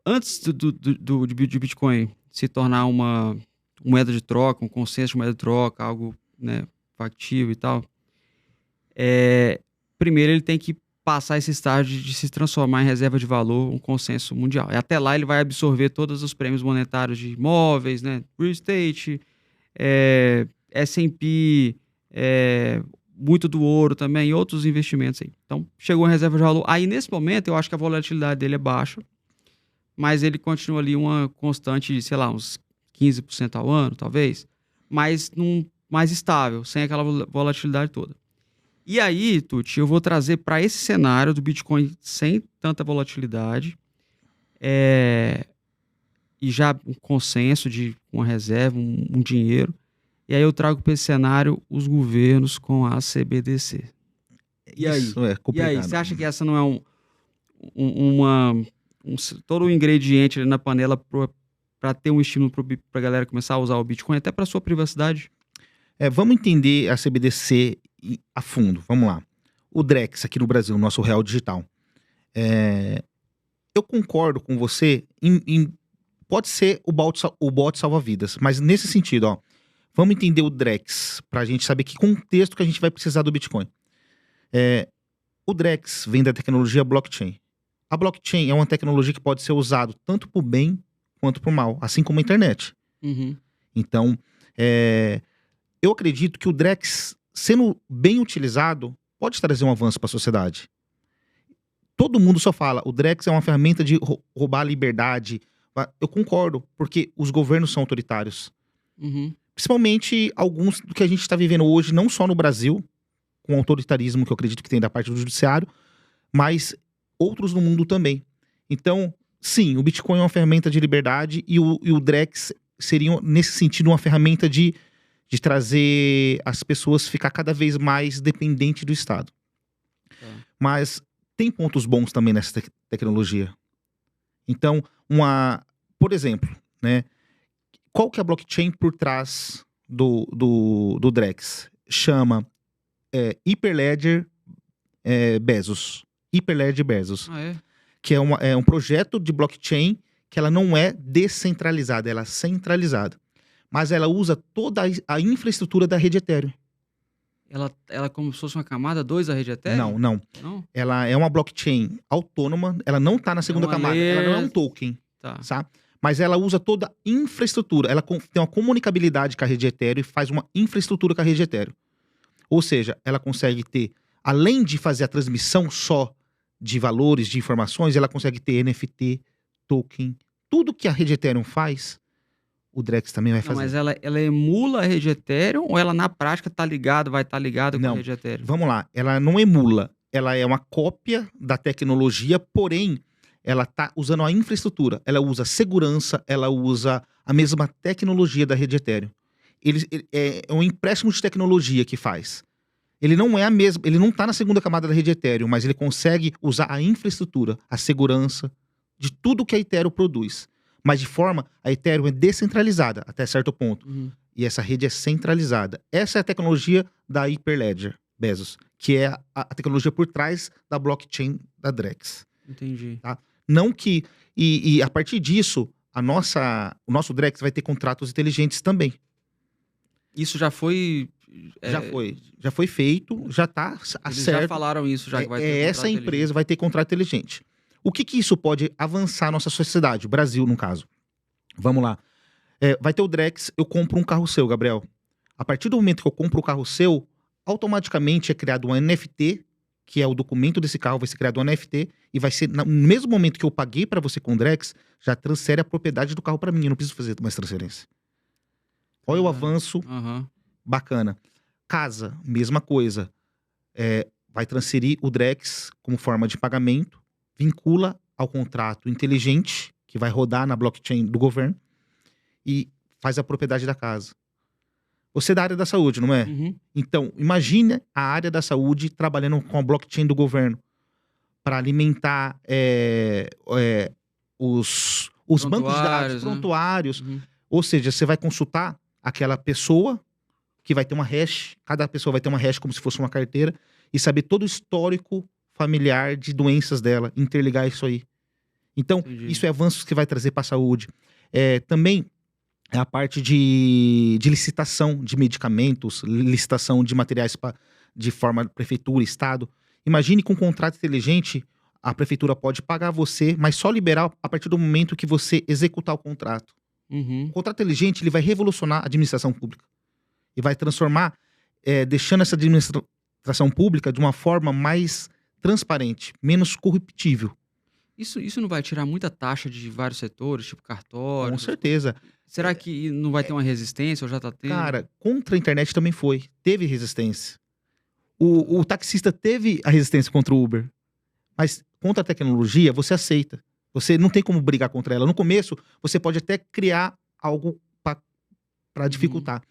antes de Bitcoin se tornar uma moeda de troca, um consenso de moeda de troca, algo, né, factível e tal, primeiro ele tem que passar esse estágio de se transformar em reserva de valor, um consenso mundial. E até lá ele vai absorver todos os prêmios monetários de imóveis, né, real estate, S&P, muito do ouro também, e outros investimentos aí. Então, chegou em reserva de valor. Aí, nesse momento, eu acho que a volatilidade dele é baixa, mas ele continua ali uma constante de, sei lá, uns 15% ao ano, talvez, mas mais estável, sem aquela volatilidade toda. E aí, Tuti, eu vou trazer para esse cenário do Bitcoin sem tanta volatilidade, e já um consenso de uma reserva, um dinheiro. E aí eu trago para esse cenário os governos com a CBDC. E aí? Isso é complicado. E aí, você acha que essa não é todo o ingrediente ali na panela para ter um estímulo para a galera começar a usar o Bitcoin, até para sua privacidade? Vamos entender a CBDC a fundo. Vamos lá. O Drex aqui no Brasil, nosso real digital. Eu concordo com você pode ser o bot salva-vidas, mas nesse sentido, ó, vamos entender o Drex para a gente saber que contexto que a gente vai precisar do Bitcoin. O Drex vem da tecnologia blockchain. A blockchain é uma tecnologia que pode ser usada tanto para o bem quanto para o mal, assim como a internet. Uhum. Então, eu acredito que o Drex, sendo bem utilizado, pode trazer um avanço para a sociedade. Todo mundo só fala, o Drex é uma ferramenta de roubar a liberdade. Eu concordo, porque os governos são autoritários. Uhum. Principalmente alguns do que a gente está vivendo hoje, não só no Brasil, com o autoritarismo que eu acredito que tem da parte do judiciário, mas outros no mundo também. Então, sim, o Bitcoin é uma ferramenta de liberdade e o Drex seria, nesse sentido, uma ferramenta de trazer as pessoas ficar cada vez mais dependente do Estado. Mas tem pontos bons também nessa tecnologia. Então, por exemplo, né, qual que é a blockchain por trás do Drex? Chama Hyperledger Bezos. Hyperledger Bezos. Ah, é? Que é um projeto de blockchain que ela não é descentralizada, ela é centralizada. Mas ela usa toda a infraestrutura da rede Ethereum. Ela como se fosse uma camada 2 da rede Ethereum? Não. Ela é uma blockchain autônoma, ela não está na segunda camada, ela não é um token, Tá. sabe? Mas ela usa toda a infraestrutura, ela tem uma comunicabilidade com a rede Ethereum e faz uma infraestrutura com a rede Ethereum. Ou seja, ela consegue ter, além de fazer a transmissão só de valores, de informações, ela consegue ter NFT, token, tudo que a rede Ethereum faz, o Drex também vai fazer. Mas ela emula a rede Ethereum ou ela na prática vai estar ligada com a rede Ethereum? Vamos lá, ela não emula, ela é uma cópia da tecnologia, porém, ela está usando a infraestrutura, ela usa segurança, ela usa a mesma tecnologia da rede Ethereum. Ele é um empréstimo de tecnologia que faz. Ele não é a mesma, ele não está na segunda camada da rede Ethereum, mas ele consegue usar a infraestrutura, a segurança de tudo que a Ethereum produz. Mas de forma, a Ethereum é descentralizada até certo ponto. Uhum. E essa rede é centralizada. Essa é a tecnologia da Hyperledger Bezos, que é a tecnologia por trás da blockchain da Drex. Entendi. Tá? Não que... E a partir disso, o nosso Drex vai ter contratos inteligentes também. Isso já foi... Já foi feito, já está certo. Eles já falaram isso, já que vai ter essa empresa vai ter contrato inteligente. O que isso pode avançar na nossa sociedade? O Brasil, no caso. Vamos lá. Vai ter o Drex, eu compro um carro seu, Gabriel. A partir do momento que eu compro o carro seu, automaticamente é criado um NFT, que é o documento desse carro, vai ser criado um NFT, e vai ser, no mesmo momento que eu paguei para você com o Drex, já transfere a propriedade do carro para mim. Eu não preciso fazer mais transferência. Olha o avanço bacana. Casa, mesma coisa. Vai transferir o Drex como forma de pagamento, vincula ao contrato inteligente, que vai rodar na blockchain do governo, e faz a propriedade da casa. Você é da área da saúde, não é? Uhum. Então, imagine a área da saúde trabalhando com a blockchain do governo para alimentar os bancos de dados, prontuários. Uhum. Ou seja, você vai consultar aquela pessoa que vai ter uma hash, cada pessoa vai ter uma hash como se fosse uma carteira, e saber todo o histórico familiar de doenças dela, interligar isso aí. Então, Entendi. isso é avanços que vai trazer para a saúde. Também a parte de licitação de medicamentos, licitação de materiais de forma prefeitura, estado. Imagine com um contrato inteligente, a prefeitura pode pagar você, mas só liberar a partir do momento que você executar o contrato. Uhum. O contrato inteligente ele vai revolucionar a administração pública e vai transformar, deixando essa administração pública de uma forma mais transparente, menos corruptível. Isso não vai tirar muita taxa de vários setores, tipo cartório? Com certeza. Será que não vai ter uma resistência ou já tá tendo? Cara, contra a internet também teve resistência. O taxista teve a resistência contra o Uber, mas contra a tecnologia você aceita. Você não tem como brigar contra ela. No começo, você pode até criar algo para dificultar.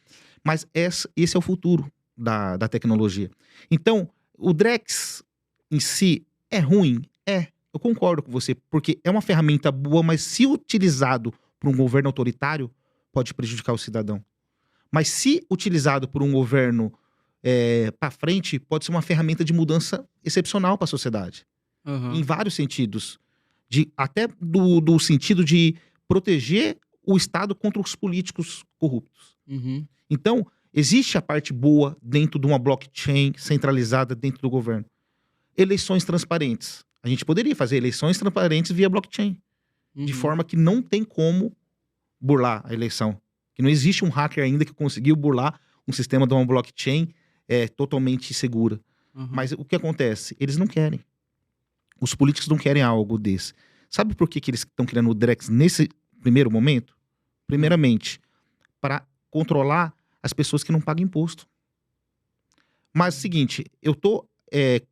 Mas esse é o futuro da tecnologia. Então, o Drex em si é ruim? Eu concordo com você, porque é uma ferramenta boa, mas se utilizado por um governo autoritário, pode prejudicar o cidadão. Mas se utilizado por um governo para frente, pode ser uma ferramenta de mudança excepcional para a sociedade. Aham. Em vários sentidos. Até do sentido de proteger o Estado contra os políticos corruptos. Uhum. Então, existe a parte boa dentro de uma blockchain centralizada dentro do governo. Eleições transparentes. A gente poderia fazer eleições transparentes via blockchain. De Uhum. forma que não tem como burlar a eleição. Que não existe um hacker ainda que conseguiu burlar um sistema de uma blockchain totalmente segura. Uhum. Mas o que acontece? Eles não querem. Os políticos não querem algo desse. Sabe por que eles estão criando o Drex nesse primeiro momento? Primeiramente, para controlar as pessoas que não pagam imposto. Mas é o seguinte, eu tô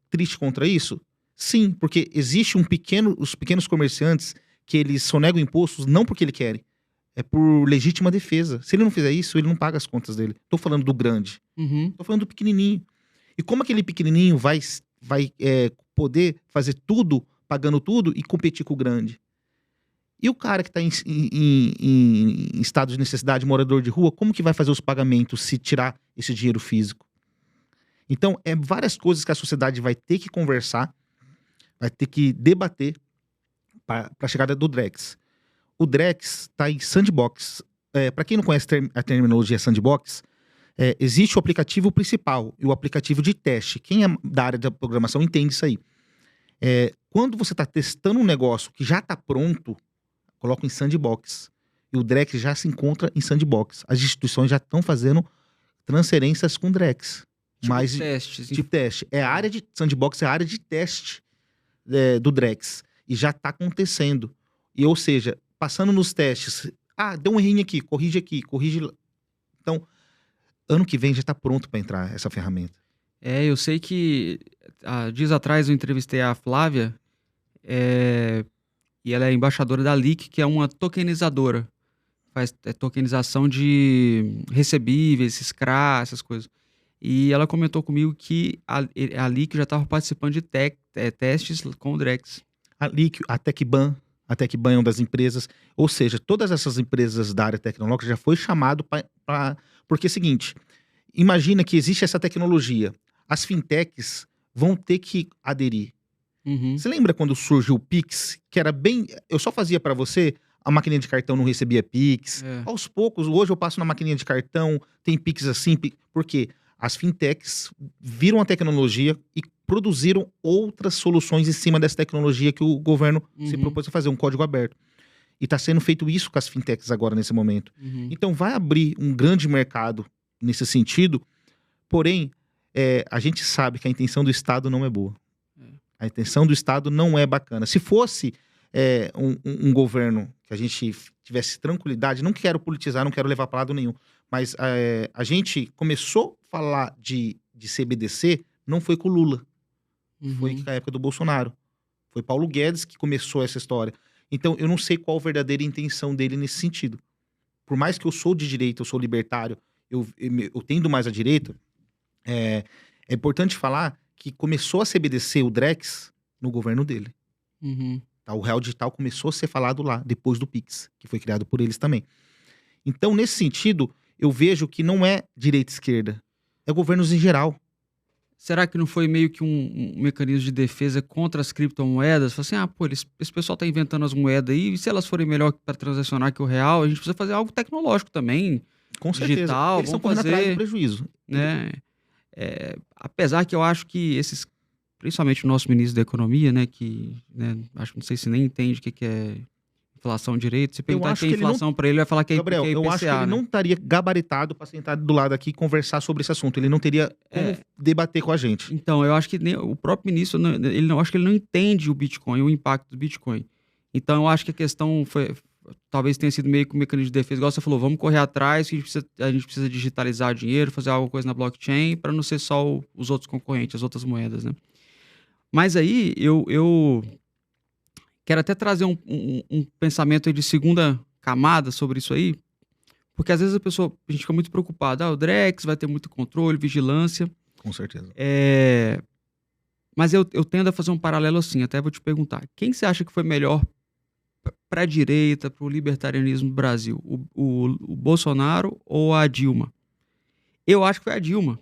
triste contra isso? Sim, porque existe os pequenos comerciantes que eles sonegam impostos não porque ele querem, é por legítima defesa. Se ele não fizer isso, ele não paga as contas dele. Tô falando do grande. Uhum. Tô falando do pequenininho. E como aquele pequenininho vai poder fazer tudo, pagando tudo e competir com o grande? E o cara que está em estado de necessidade, morador de rua, como que vai fazer os pagamentos se tirar esse dinheiro físico? Então, várias coisas que a sociedade vai ter que conversar, vai ter que debater para a chegada do Drex. O Drex está em sandbox. Para quem não conhece a terminologia sandbox, existe o aplicativo principal e o aplicativo de teste. Quem é da área da programação entende isso aí. Quando você está testando um negócio que já está pronto, coloca em sandbox. E o Drex já se encontra em sandbox. As instituições já estão fazendo transferências com Drex. Testes. Tipo teste. A área de sandbox é a área de teste do Drex. E já está acontecendo. Ou seja, passando nos testes. Deu um errinho aqui, corrige lá. Então, ano que vem já está pronto para entrar essa ferramenta. Eu sei que dias atrás eu entrevistei a Flávia, e ela é embaixadora da Leak, que é uma tokenizadora. Faz tokenização de recebíveis, SCRA, essas coisas. E ela comentou comigo que a Leak já estava participando de testes com o Drex. A Leak, a TecBan é uma das empresas. Ou seja, todas essas empresas da área tecnológica já foi chamado para... Porque é o seguinte, imagina que existe essa tecnologia. As fintechs vão ter que aderir. Uhum. Você lembra quando surgiu o Pix? Que era bem... Eu só fazia para você, a maquininha de cartão não recebia Pix. Aos poucos, hoje eu passo na maquininha de cartão, tem Pix assim. Por quê? As fintechs viram a tecnologia e produziram outras soluções em cima dessa tecnologia que o governo se propôs a fazer, um código aberto. E está sendo feito isso com as fintechs agora, nesse momento. Uhum. Então vai abrir um grande mercado nesse sentido, porém, a gente sabe que a intenção do Estado não é boa. A intenção do Estado não é bacana. Se fosse um governo que a gente tivesse tranquilidade, não quero politizar, não quero levar para lado nenhum, mas a gente começou a falar de CBDC, não foi com o Lula. Uhum. Foi na época do Bolsonaro. Foi Paulo Guedes que começou essa história. Então, eu não sei qual a verdadeira intenção dele nesse sentido. Por mais que eu sou de direita, eu sou libertário, eu tendo mais à direita, é importante falar que começou a CBDC, o Drex, no governo dele. Uhum. O Real Digital começou a ser falado lá, depois do Pix, que foi criado por eles também. Então, nesse sentido, eu vejo que não é direita e esquerda, é governos em geral. será que não foi meio que um mecanismo de defesa contra as criptomoedas? Fala assim, pô, esse pessoal tá inventando as moedas aí, e se elas forem melhor para transacionar que o real, a gente precisa fazer algo tecnológico também, Com certeza. digital, Eles estão vamos correndo atrás do fazer, prejuízo. né? Apesar que eu acho que principalmente o nosso ministro da Economia, né, que, né, acho que não sei se nem entende o que é inflação direito. Se perguntar acho que é que ele não- inflação para ele, vai falar que é, Gabriel, que é IPCA, eu acho que ele né? não estaria gabaritado para sentar do lado aqui e conversar sobre esse assunto. Ele não teria como debater com a gente. Então, eu acho que o próprio ministro, acho que ele não entende o Bitcoin, o impacto do Bitcoin. Então, eu acho que a questão talvez tenha sido meio que um mecanismo de defesa. Igual você falou, vamos correr atrás, que a gente precisa digitalizar dinheiro, fazer alguma coisa na blockchain, para não ser só os outros concorrentes, as outras moedas, né? Mas aí, eu quero até trazer um pensamento aí de segunda camada sobre isso aí, porque às vezes a gente fica muito preocupado. O Drex vai ter muito controle, vigilância. Com certeza. Mas eu tendo a fazer um paralelo assim, até vou te perguntar. Quem você acha que foi melhor para a direita, para o libertarianismo do Brasil? O Bolsonaro ou a Dilma? Eu acho que foi a Dilma.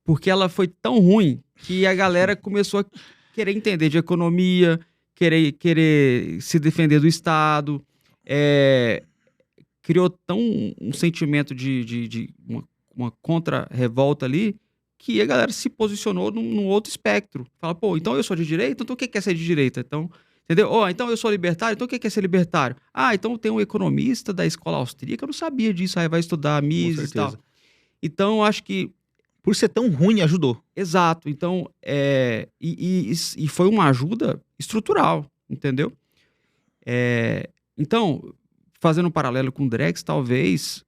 Porque ela foi tão ruim que a galera começou a querer entender de economia, querer se defender do Estado, criou tão um sentimento de uma contra-revolta ali, que a galera se posicionou num outro espectro. Fala, pô, então eu sou de direita, então o que é ser de direita? Então, entendeu? Então eu sou libertário, então o que é ser libertário? Então tem um economista da escola austríaca, eu não sabia disso, aí vai estudar Mises e tal. Então, eu acho que por ser tão ruim, ajudou. Exato. Então, e foi uma ajuda estrutural, entendeu? Então, fazendo um paralelo com o Drex, talvez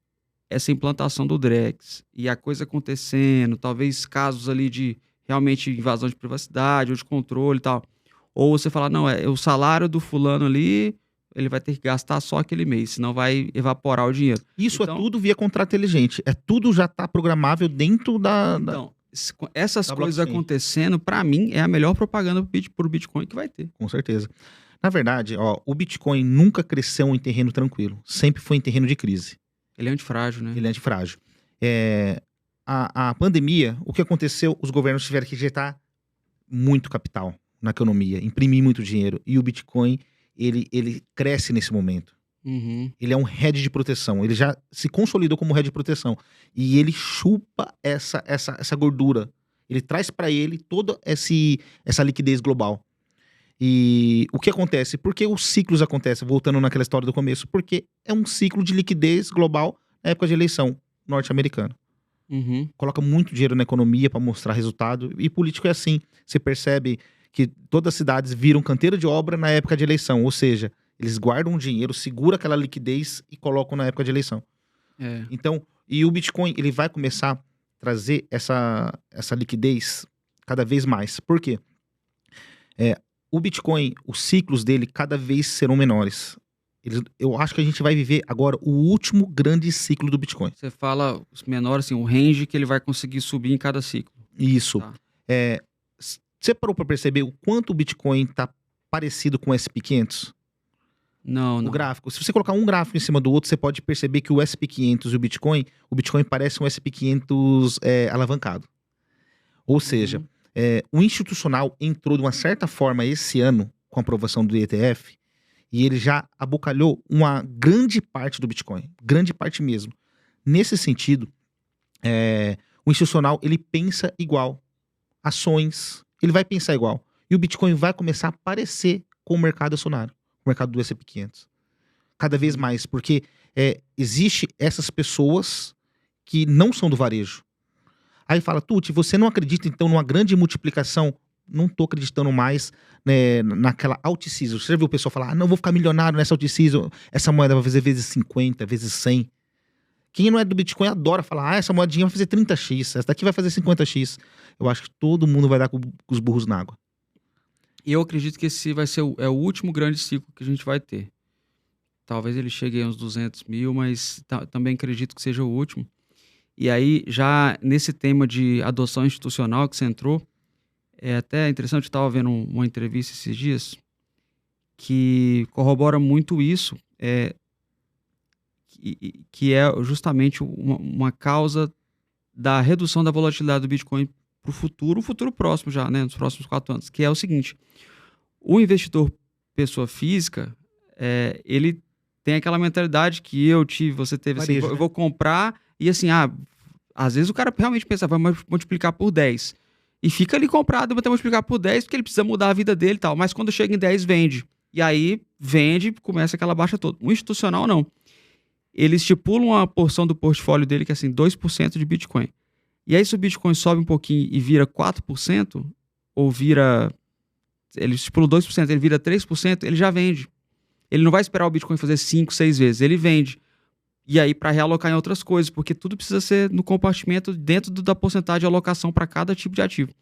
essa implantação do Drex e a coisa acontecendo, talvez casos ali de realmente invasão de privacidade ou de controle e tal. Ou você falar, não, o salário do fulano ali, ele vai ter que gastar só aquele mês, senão vai evaporar o dinheiro. Isso Então, é tudo via contrato inteligente. Tudo já está programável dentro da... Então, essas da coisas blockchain. acontecendo, para mim, é a melhor propaganda pro Bitcoin que vai ter. Com certeza. Na verdade, o Bitcoin nunca cresceu em terreno tranquilo. Sempre foi em terreno de crise. Ele é antifrágil, né? Ele é antifrágil. A pandemia, o que aconteceu? Os governos tiveram que injetar muito capital na economia, imprimir muito dinheiro. E o Bitcoin, ele cresce nesse momento. Uhum. Ele é um hedge de proteção. Ele já se consolidou como hedge de proteção. E ele chupa essa gordura. Ele traz para ele toda essa liquidez global. E o que acontece? Por que os ciclos acontecem? Voltando naquela história do começo. Porque é um ciclo de liquidez global na época de eleição norte-americana. Uhum. Coloca muito dinheiro na economia para mostrar resultado. E político é assim. Você percebe que todas as cidades viram canteiro de obra na época de eleição. Ou seja, eles guardam o dinheiro, seguram aquela liquidez e colocam na época de eleição. Então, e o Bitcoin, ele vai começar a trazer essa liquidez cada vez mais. Por quê? O Bitcoin, os ciclos dele cada vez serão menores. Eu acho que a gente vai viver agora o último grande ciclo do Bitcoin. Você fala os menores, assim, o range que ele vai conseguir subir em cada ciclo. Isso. Tá. Você parou para perceber o quanto o Bitcoin está parecido com o SP500? Não. O gráfico. Se você colocar um gráfico em cima do outro, você pode perceber que o SP500 e o Bitcoin parece um SP500 alavancado. Ou seja, o institucional entrou de uma certa forma esse ano com a aprovação do ETF e ele já abocalhou uma grande parte do Bitcoin. Grande parte mesmo. Nesse sentido, o institucional, ele pensa igual. Ações, ele vai pensar igual. E o Bitcoin vai começar a parecer com o mercado acionário. O mercado do S&P 500. Cada vez mais, porque existe essas pessoas que não são do varejo. Aí fala, Tuti, você não acredita então numa grande multiplicação? Não tô acreditando mais naquela alt-season. Você já viu o pessoal falar, não vou ficar milionário nessa alt-season, essa moeda vai fazer vezes 50, vezes 100. Quem não é do Bitcoin adora falar, essa moedinha vai fazer 30x, essa daqui vai fazer 50x. Eu acho que todo mundo vai dar com os burros na água. E eu acredito que esse vai ser o último grande ciclo que a gente vai ter. Talvez ele chegue a uns 200 mil, mas também acredito que seja o último. E aí, já nesse tema de adoção institucional que você entrou, é até interessante, eu estava vendo uma entrevista esses dias, que corrobora muito isso, que é justamente uma causa da redução da volatilidade do Bitcoin pro futuro, o futuro próximo já, né? Nos próximos 4 anos. Que é o seguinte, o investidor pessoa física, ele tem aquela mentalidade que eu tive, você teve, assim, Varejo, eu né? vou comprar e assim, às vezes o cara realmente pensa, vai multiplicar por 10. E fica ali comprado, vai multiplicar por 10 porque ele precisa mudar a vida dele e tal. Mas quando chega em 10, vende. E aí, vende, começa aquela baixa toda. O institucional, não. Ele estipula uma porção do portfólio dele que é assim, 2% de Bitcoin. E aí, se o Bitcoin sobe um pouquinho e vira 4%, ou vira... Ele estipula 2%, ele vira 3%, ele já vende. Ele não vai esperar o Bitcoin fazer 5, 6 vezes, ele vende. E aí, para realocar em outras coisas, porque tudo precisa ser no compartimento dentro da porcentagem de alocação para cada tipo de ativo.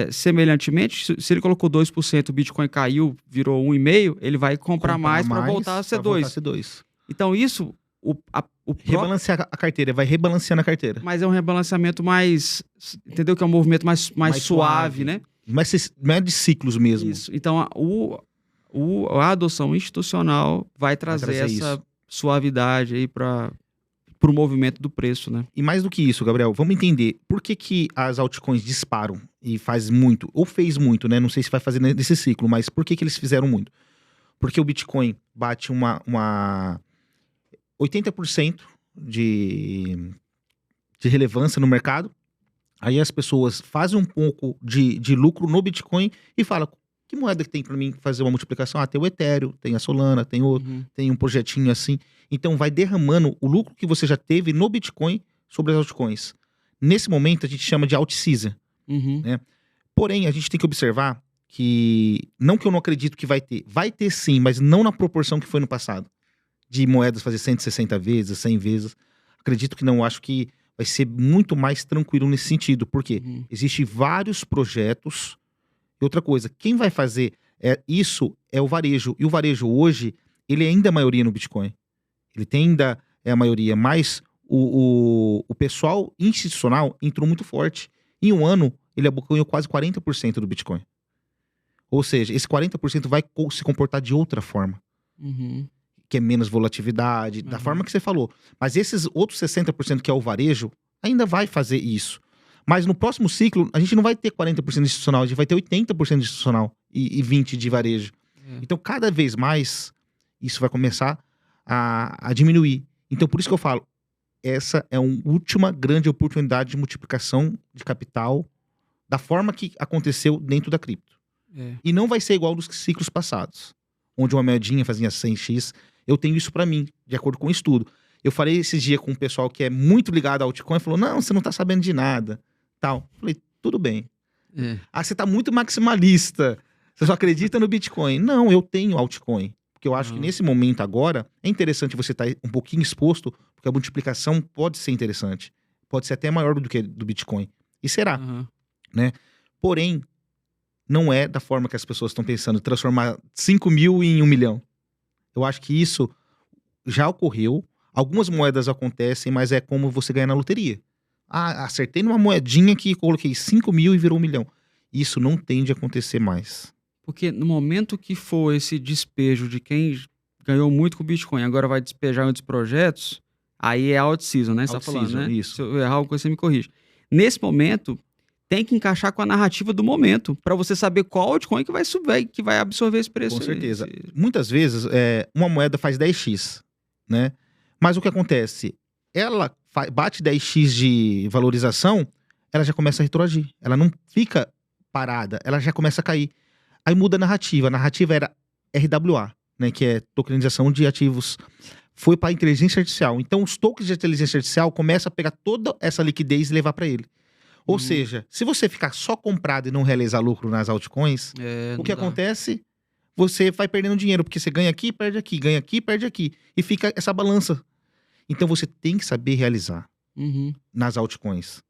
Semelhantemente, se ele colocou 2%, o Bitcoin caiu, virou 1,5%, ele vai comprar mais para voltar a ser 2%. Então, isso, o próprio... Rebalancear a carteira, vai rebalanceando a carteira. Mas é um rebalanceamento mais... Entendeu? Que é um movimento mais suave, né? Mas não é de ciclos mesmo. Isso. Então, a adoção institucional vai trazer essa isso. suavidade aí para o movimento do preço, né? E mais do que isso, Gabriel, vamos entender por que as altcoins disparam e faz muito, ou fez muito, né? Não sei se vai fazer nesse ciclo, mas por que eles fizeram muito? Porque o Bitcoin bate uma 80% de relevância no mercado, aí as pessoas fazem um pouco de lucro no Bitcoin e falam, que moeda que tem para mim fazer uma multiplicação? Tem o Ethereum, tem a Solana, tem outro, tem um projetinho assim. Então vai derramando o lucro que você já teve no Bitcoin sobre as altcoins. Nesse momento a gente chama de alt season. Né? Porém, a gente tem que observar que, não que eu não acredito que vai ter sim, mas não na proporção que foi no passado. De moedas fazer 160 vezes, 100 vezes. Acredito que não, acho que vai ser muito mais tranquilo nesse sentido. Por quê? Existem vários projetos. E outra coisa, quem vai fazer isso é o varejo. E o varejo hoje, ele é ainda a maioria no Bitcoin. Ele tem ainda a maioria, mas o pessoal institucional entrou muito forte. Em um ano, ele abocanhou quase 40% do Bitcoin. Ou seja, esse 40% vai se comportar de outra forma. Que é menos volatilidade, da forma que você falou. Mas esses outros 60% que é o varejo, ainda vai fazer isso. Mas no próximo ciclo, a gente não vai ter 40% institucional, a gente vai ter 80% institucional e 20% de varejo. Então, cada vez mais, isso vai começar a diminuir. Então, por isso que eu falo, essa é uma última grande oportunidade de multiplicação de capital da forma que aconteceu dentro da cripto. E não vai ser igual dos ciclos passados, onde uma moedinha fazia 100x. Eu tenho isso para mim, de acordo com o estudo. Eu falei esses dias com um pessoal que é muito ligado ao altcoin, falou, não, você não tá sabendo de nada. Tal. Falei, tudo bem. Você tá muito maximalista. Você só acredita no Bitcoin. Não, eu tenho altcoin. Porque eu acho que nesse momento agora, é interessante você estar um pouquinho exposto, porque a multiplicação pode ser interessante. Pode ser até maior do que do Bitcoin. E será. Né? Porém, não é da forma que as pessoas estão pensando, transformar 5 mil em 1 milhão. Eu acho que isso já ocorreu. Algumas moedas acontecem, mas é como você ganhar na loteria. Acertei numa moedinha que coloquei 5 mil e virou 1 milhão. Isso não tende a acontecer mais. Porque no momento que for esse despejo de quem ganhou muito com o Bitcoin, agora vai despejar em outros projetos, aí é out season, né? Você tá falando, né? Isso. Se eu errar alguma coisa, você me corrige. Nesse momento, tem que encaixar com a narrativa do momento, para você saber qual altcoin que vai subir, que vai absorver esse preço. Com certeza. Muitas vezes, uma moeda faz 10x, né? Mas o que acontece? Ela bate 10x de valorização, ela já começa a retroagir. Ela não fica parada, ela já começa a cair. Aí muda a narrativa. A narrativa era RWA, né? Que é tokenização de ativos. Foi para a inteligência artificial. Então, os tokens de inteligência artificial começam a pegar toda essa liquidez e levar para ele. Ou seja, se você ficar só comprado e não realizar lucro nas altcoins, o que acontece? Você vai perdendo dinheiro, porque você ganha aqui, perde aqui, ganha aqui, perde aqui. E fica essa balança. Então você tem que saber realizar nas altcoins.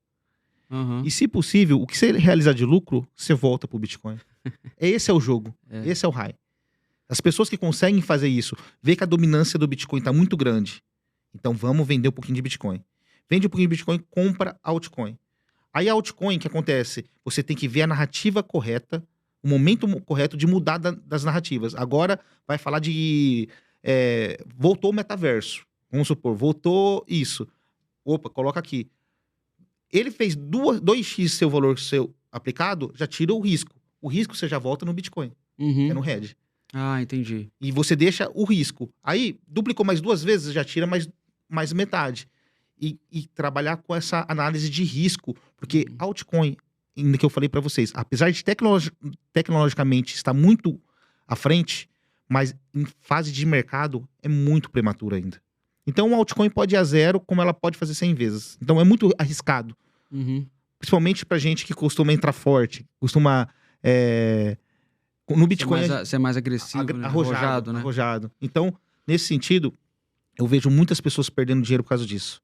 E se possível, o que você realizar de lucro, você volta pro Bitcoin. Esse é o jogo. Esse é o high. As pessoas que conseguem fazer isso, vê que a dominância do Bitcoin está muito grande. Então vamos vender um pouquinho de Bitcoin. Vende um pouquinho de Bitcoin, compra altcoin. Aí a altcoin, o que acontece? Você tem que ver a narrativa correta, o momento correto de mudar das narrativas. Agora vai falar de... voltou o metaverso. Vamos supor, voltou isso. Opa, coloca aqui. Ele fez 2x seu valor seu aplicado, já tira o risco. O risco você já volta no Bitcoin, que é no hedge. Ah, entendi. E você deixa o risco. Aí, duplicou mais 2 vezes, já tira mais metade. E trabalhar com essa análise de risco. Porque altcoin, ainda que eu falei para vocês, apesar de tecnologicamente estar muito à frente, mas em fase de mercado é muito prematuro ainda. Então, uma altcoin pode ir a 0, como ela pode fazer 100 vezes. Então, é muito arriscado. Principalmente pra gente que costuma entrar forte, costuma... no Bitcoin... Você é mais agressivo, né? Arrojado, né? Arrojado. Então, nesse sentido, eu vejo muitas pessoas perdendo dinheiro por causa disso.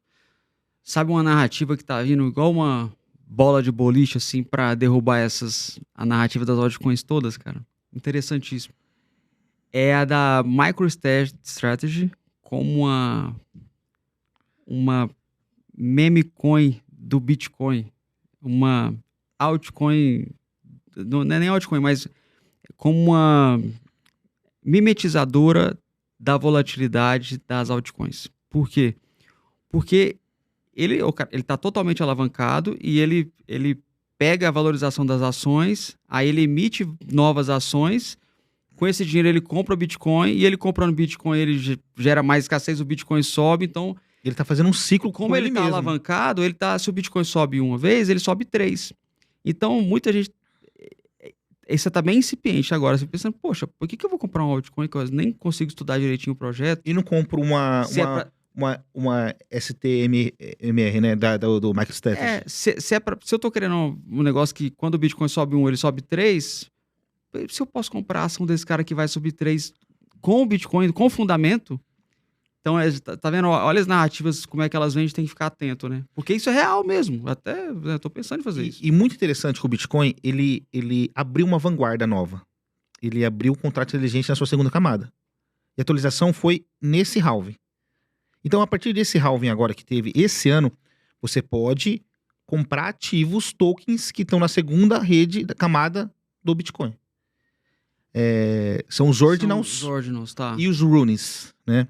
Sabe uma narrativa que tá vindo igual uma bola de boliche, assim, pra derrubar a narrativa das altcoins todas, cara? Interessantíssimo. É a da MicroStrategy como uma meme coin do Bitcoin. Uma altcoin, não é nem altcoin, mas como uma mimetizadora da volatilidade das altcoins. Por quê? Porque ele tá totalmente alavancado e ele pega a valorização das ações, aí ele emite novas ações, com esse dinheiro ele compra o Bitcoin, e ele comprando Bitcoin ele gera mais escassez, o Bitcoin sobe, então... Ele tá fazendo um ciclo como com ele tá mesmo. alavancado, se o Bitcoin sobe uma vez, ele sobe 3. Então, muita gente... Você tá bem incipiente agora, você pensando, poxa, por que eu vou comprar um altcoin que eu nem consigo estudar direitinho o projeto? E não compro uma STMR, né, do MicroStrategy. Se eu tô querendo um negócio que quando o Bitcoin sobe 1, ele sobe 3, se eu posso comprar a ação desse cara que vai subir 3 com o Bitcoin, com fundamento, então, tá vendo? Olha as narrativas, como é que elas vêm, a gente tem que ficar atento, né? Porque isso é real mesmo, até eu tô pensando em fazer isso. E muito interessante que o Bitcoin, ele abriu uma vanguarda nova. Ele abriu o contrato inteligente na sua segunda camada. E a atualização foi nesse halving. Então, a partir desse halving agora que teve esse ano, você pode comprar ativos, tokens que estão na segunda rede da camada do Bitcoin. São os Ordinals, tá. e os Runes, né?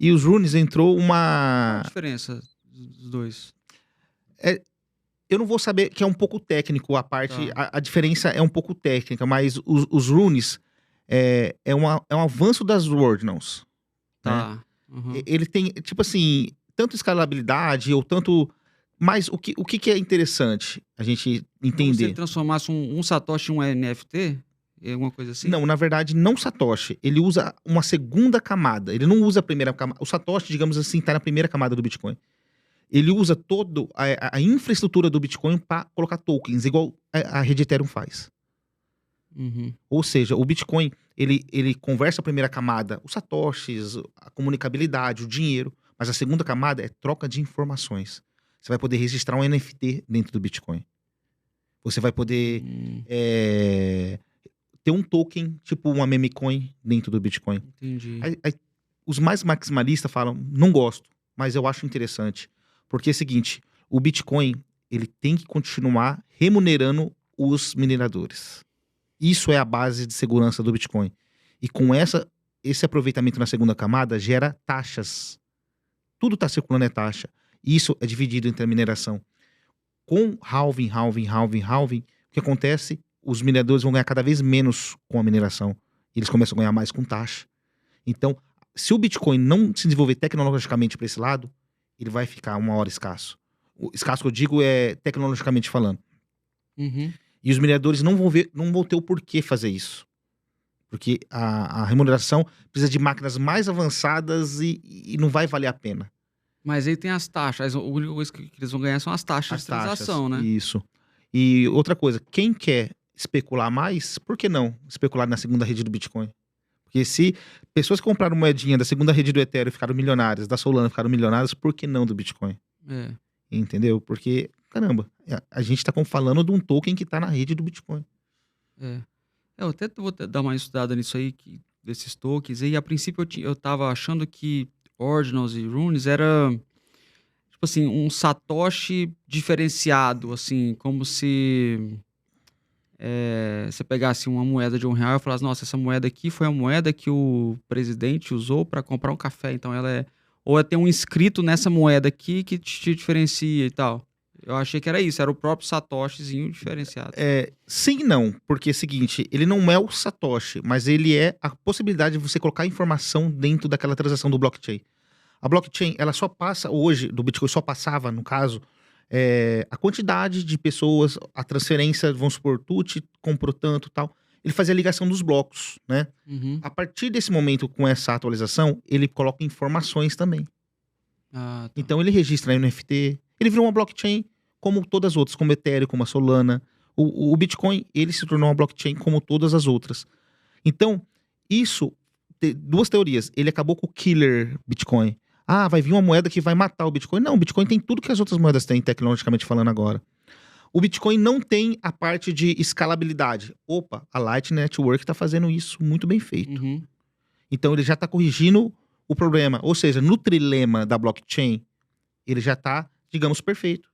E os Runes entrou Qual uma... a diferença dos dois? Eu não vou saber, que é um pouco técnico a parte... Tá. A diferença é um pouco técnica, mas os Runes é um avanço das Ordinals. Tá. Né? Uhum. Ele tem, tipo assim, tanto escalabilidade ou tanto... Mas o que é interessante a gente Como se entender? ele transformasse um Satoshi em um NFT? Alguma coisa assim? Não, na verdade, não Satoshi. Ele usa uma segunda camada. Ele não usa a primeira camada. O Satoshi, digamos assim, está na primeira camada do Bitcoin. Ele usa toda a infraestrutura do Bitcoin para colocar tokens, igual a rede Ethereum faz. Uhum. Ou seja, o Bitcoin, ele conversa a primeira camada, os satoshis, a comunicabilidade, o dinheiro. Mas a segunda camada é troca de informações. Você vai poder registrar um NFT dentro do Bitcoin. Você vai poder... ter um token, tipo uma meme coin dentro do Bitcoin. Entendi. Aí, os mais maximalistas falam, não gosto, mas eu acho interessante. Porque é o seguinte, o Bitcoin, ele tem que continuar remunerando os mineradores. Isso é a base de segurança do Bitcoin. E com esse aproveitamento na segunda camada gera taxas. Tudo está circulando é taxa. Isso é dividido entre a mineração. Com halving, o que acontece? Os mineradores vão ganhar cada vez menos com a mineração. Eles começam a ganhar mais com taxa. Então, se o Bitcoin não se desenvolver tecnologicamente para esse lado, ele vai ficar uma hora escasso. O escasso que eu digo é tecnologicamente falando. Uhum. E os mineradores não vão ter o porquê fazer isso. Porque a remuneração precisa de máquinas mais avançadas e não vai valer a pena. Mas aí tem as taxas. A única coisa que eles vão ganhar são as taxas de transação, né? Isso. E outra coisa, quem quer especular mais, por que não especular na segunda rede do Bitcoin? Porque se pessoas que compraram moedinha da segunda rede do Ethereum ficaram milionárias, da Solana ficaram milionárias, por que não do Bitcoin? Entendeu? Porque, caramba, a gente tá falando de um token que tá na rede do Bitcoin. Eu até vou dar uma estudada nisso aí, desses tokens. E a princípio eu tava achando que Ordinals e Runes era, tipo assim, um Satoshi diferenciado, assim, como se você pegasse uma moeda de R$1 e falasse, nossa, essa moeda aqui foi a moeda que o presidente usou para comprar um café, então ela ou tem um inscrito nessa moeda aqui que te diferencia e tal. Eu achei que era isso, era o próprio Satoshizinho diferenciado. Sim e não, porque é o seguinte, ele não é o Satoshi, mas ele é a possibilidade de você colocar informação dentro daquela transação do blockchain. A blockchain, ela só passa hoje, do Bitcoin só passava, no caso, a quantidade de pessoas, a transferência, vamos supor, tu te comprou tanto e tal, ele fazia a ligação dos blocos, né? Uhum. A partir desse momento, com essa atualização, ele coloca informações também. Ah, tá. Então ele registra aí no NFT, ele virou uma blockchain como todas as outras, como Ethereum, como a Solana. O Bitcoin, ele se tornou uma blockchain como todas as outras. Então, isso, duas teorias. Ele acabou com o killer Bitcoin. Ah, vai vir uma moeda que vai matar o Bitcoin. Não, o Bitcoin tem tudo que as outras moedas têm, tecnologicamente falando agora. O Bitcoin não tem a parte de escalabilidade. Opa, a Lightning Network está fazendo isso muito bem feito. Uhum. Então ele já está corrigindo o problema. Ou seja, no trilema da blockchain, ele já está, digamos, perfeito.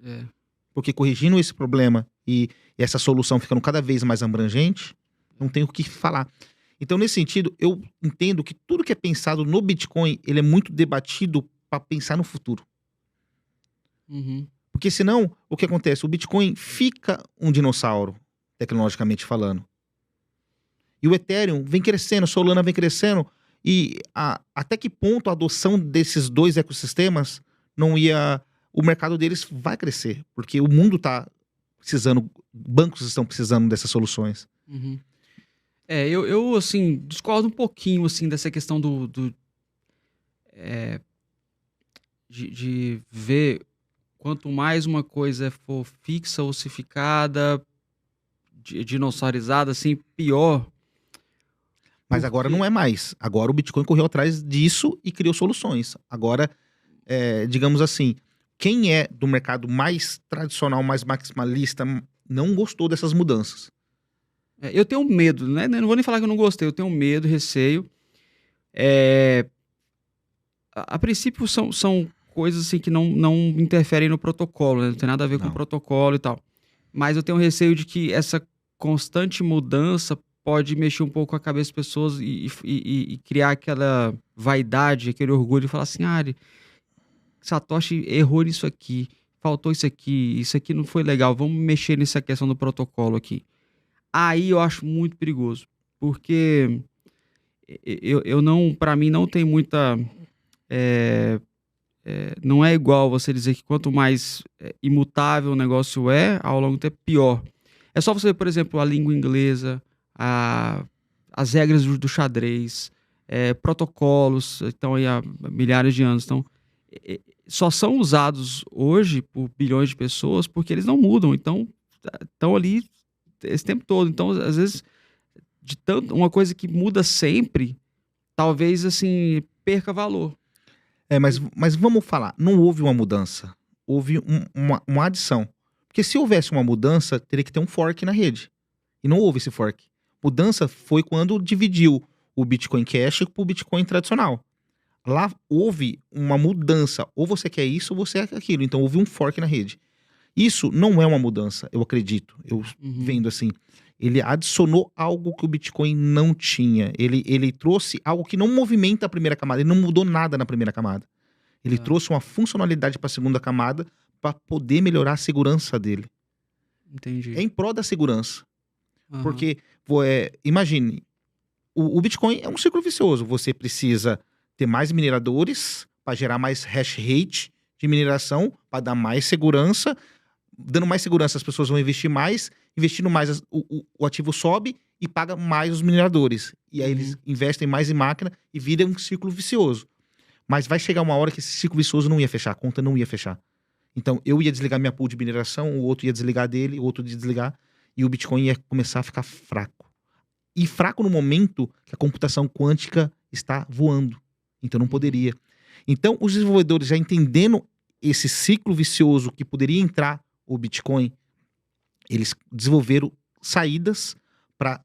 É. Porque corrigindo esse problema e essa solução ficando cada vez mais abrangente, não tem o que falar. Então, nesse sentido, eu entendo que tudo que é pensado no Bitcoin, ele é muito debatido para pensar no futuro. Uhum. Porque senão, o que acontece? O Bitcoin fica um dinossauro, tecnologicamente falando. E o Ethereum vem crescendo, a Solana vem crescendo, e até que ponto a adoção desses dois ecossistemas não ia... O mercado deles vai crescer, porque o mundo está precisando, bancos estão precisando dessas soluções. Uhum. Eu assim, discordo um pouquinho, assim, dessa questão de ver quanto mais uma coisa for fixa, ossificada, dinossaurizada, assim, pior. Mas agora não é mais. Agora o Bitcoin correu atrás disso e criou soluções. Agora, digamos assim, quem é do mercado mais tradicional, mais maximalista, não gostou dessas mudanças. Eu tenho medo, né? Não vou nem falar que eu não gostei, eu tenho medo, receio. A princípio são coisas assim que não interferem no protocolo, né? Não tem nada a ver com o protocolo e tal. Mas eu tenho receio de que essa constante mudança pode mexer um pouco com a cabeça das pessoas e criar aquela vaidade, aquele orgulho de falar assim, Satoshi errou nisso aqui, faltou isso aqui não foi legal, vamos mexer nessa questão do protocolo aqui. Aí eu acho muito perigoso, porque para mim não tem muita... não é igual você dizer que quanto mais imutável o negócio ao longo do tempo, pior. É só você ver, por exemplo, a língua inglesa, as regras do xadrez, protocolos, estão aí há milhares de anos. Então, só são usados hoje por bilhões de pessoas porque eles não mudam. Então, estão ali esse tempo todo. Então, às vezes, uma coisa que muda sempre, talvez, assim, perca valor. Mas vamos falar, não houve uma mudança, houve uma adição. Porque se houvesse uma mudança, teria que ter um fork na rede. E não houve esse fork. Mudança foi quando dividiu o Bitcoin Cash para o Bitcoin tradicional. Lá houve uma mudança. Ou você quer isso, ou você quer aquilo. Então houve um fork na rede. Isso não é uma mudança, eu acredito. Eu vendo assim. Ele adicionou algo que o Bitcoin não tinha. Ele trouxe algo que não movimenta a primeira camada. Ele não mudou nada na primeira camada. Ele trouxe uma funcionalidade para a segunda camada para poder melhorar a segurança dele. Entendi. É em prol da segurança. Porque, imagine, o Bitcoin é um ciclo vicioso. Você precisa ter mais mineradores para gerar mais hash rate de mineração, para dar mais segurança. Dando mais segurança, as pessoas vão investir mais. Investindo mais, o ativo sobe e paga mais os mineradores. E aí eles investem mais em máquina e vira um ciclo vicioso. Mas vai chegar uma hora que esse ciclo vicioso não ia fechar, a conta não ia fechar. Então eu ia desligar minha pool de mineração, o outro ia desligar dele, o outro ia desligar, e o Bitcoin ia começar a ficar fraco. E fraco no momento que a computação quântica está voando. Então não poderia. Então os desenvolvedores, já entendendo esse ciclo vicioso que poderia entrar o Bitcoin, eles desenvolveram saídas para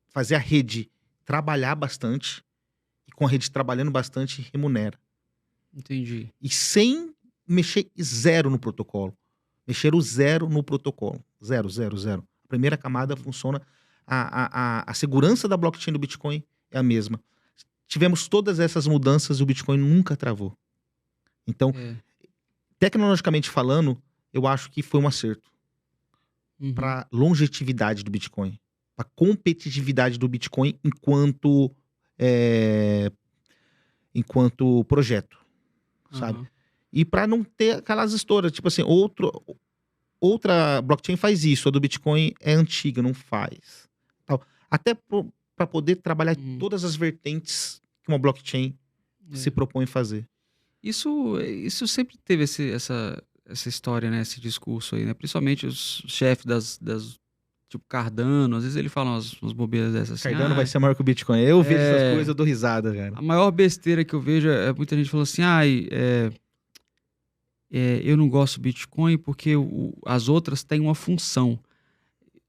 fazer a rede trabalhar bastante, e com a rede trabalhando bastante, remunera. Entendi. E sem mexer zero no protocolo. Mexeram zero no protocolo. Zero. A primeira camada funciona. A segurança da blockchain do Bitcoin é a mesma. Tivemos todas essas mudanças e o Bitcoin nunca travou. Então, tecnologicamente falando, eu acho que foi um acerto Uhum. para longevidade do Bitcoin, para competitividade do Bitcoin enquanto projeto, sabe? Aham. E para não ter aquelas histórias, tipo assim, outra blockchain faz isso, a do Bitcoin é antiga, não faz. Tal. Até para poder trabalhar Uhum. todas as vertentes que uma blockchain se propõe fazer. Isso sempre teve essa história, né? Esse discurso aí, né? Principalmente os chefes das tipo Cardano, às vezes ele fala umas bobeiras dessas assim. Cardano vai ser maior que o Bitcoin. Eu vejo essas É. coisas, eu dou risada, cara. A maior besteira que eu vejo é muita gente falando assim, eu não gosto do Bitcoin porque as outras têm uma função.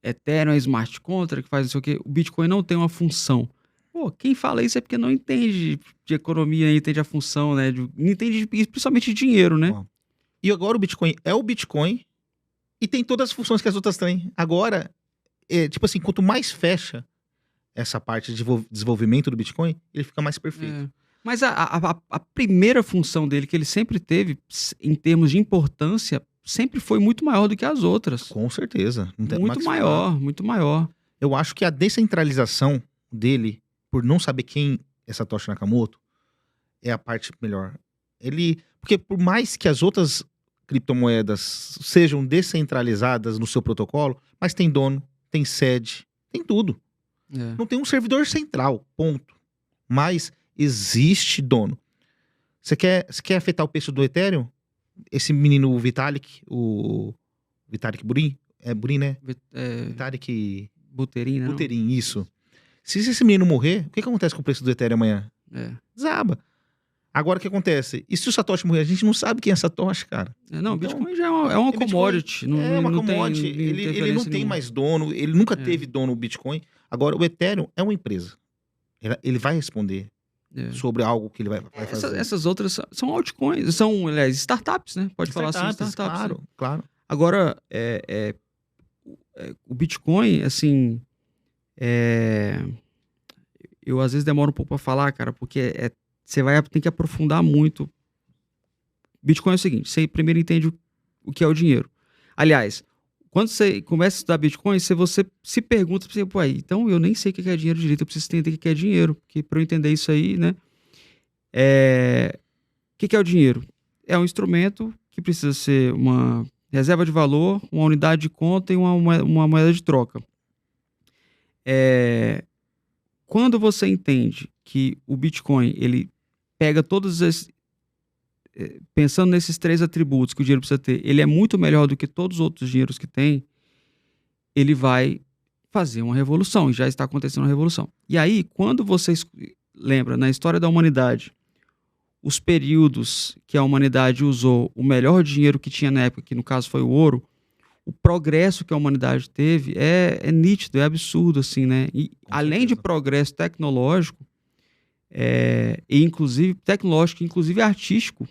Ethereum é smart contract, que faz não sei o quê. O Bitcoin não tem uma função. Pô, quem fala isso é porque não entende de economia, não entende a função, né? Não entende principalmente de dinheiro, né? Ó, E agora o Bitcoin é o Bitcoin e tem todas as funções que as outras têm. Agora, tipo assim, quanto mais fecha essa parte de desenvolvimento do Bitcoin, ele fica mais perfeito. É. Mas a primeira função dele, que ele sempre teve, em termos de importância, sempre foi muito maior do que as outras. Com certeza. Não tem mais o Muito que se falar. maior, muito maior. Eu acho que a descentralização dele, por não saber quem é Satoshi Nakamoto, é a parte melhor. Porque por mais que as outras criptomoedas sejam descentralizadas no seu protocolo, mas tem dono, tem sede, tem tudo. É. Não tem um servidor central, ponto. Mas existe dono. Você quer afetar o preço do Ethereum? Esse menino Vitalik, o Vitalik Buterin, é Buterin, né? Vitalik Buterin, né? não? Buterin, isso. Se esse menino morrer, o que acontece com o preço do Ethereum amanhã? É. Desaba. Agora o que acontece? E se o Satoshi morrer? A gente não sabe quem é Satoshi, cara. Não, o Então, Bitcoin já é uma Bitcoin commodity. Não, é uma não tem commodity. Ele não interferência tem nenhuma. mais dono. Ele nunca É. teve dono o Bitcoin. Agora, o Ethereum é uma empresa. Ele vai responder É. sobre algo que ele vai fazer. Essas outras são altcoins, são, aliás, startups, né? Pode falar assim, startups. Claro, né? claro. Agora, o Bitcoin, assim, eu às vezes demoro um pouco para falar, cara, porque você vai ter que aprofundar muito. Bitcoin é o seguinte, você primeiro entende o que é o dinheiro. Aliás, quando você começa a estudar Bitcoin, você se pergunta, pô, aí, então eu nem sei o que é dinheiro direito, eu preciso entender o que é dinheiro, porque para eu entender isso aí, né, o que é o dinheiro? É um instrumento que precisa ser uma reserva de valor, uma unidade de conta e uma moeda de troca. Quando você entende que o Bitcoin, ele pega todos esses... Pensando nesses 3 atributos que o dinheiro precisa ter, ele é muito melhor do que todos os outros dinheiros que tem, ele vai fazer uma revolução, e já está acontecendo uma revolução. E aí, quando você lembra, na história da humanidade, os períodos que a humanidade usou o melhor dinheiro que tinha na época, que no caso foi o ouro, o progresso que a humanidade teve é nítido, é absurdo, assim, né? E além de progresso tecnológico, e inclusive tecnológico, inclusive artístico,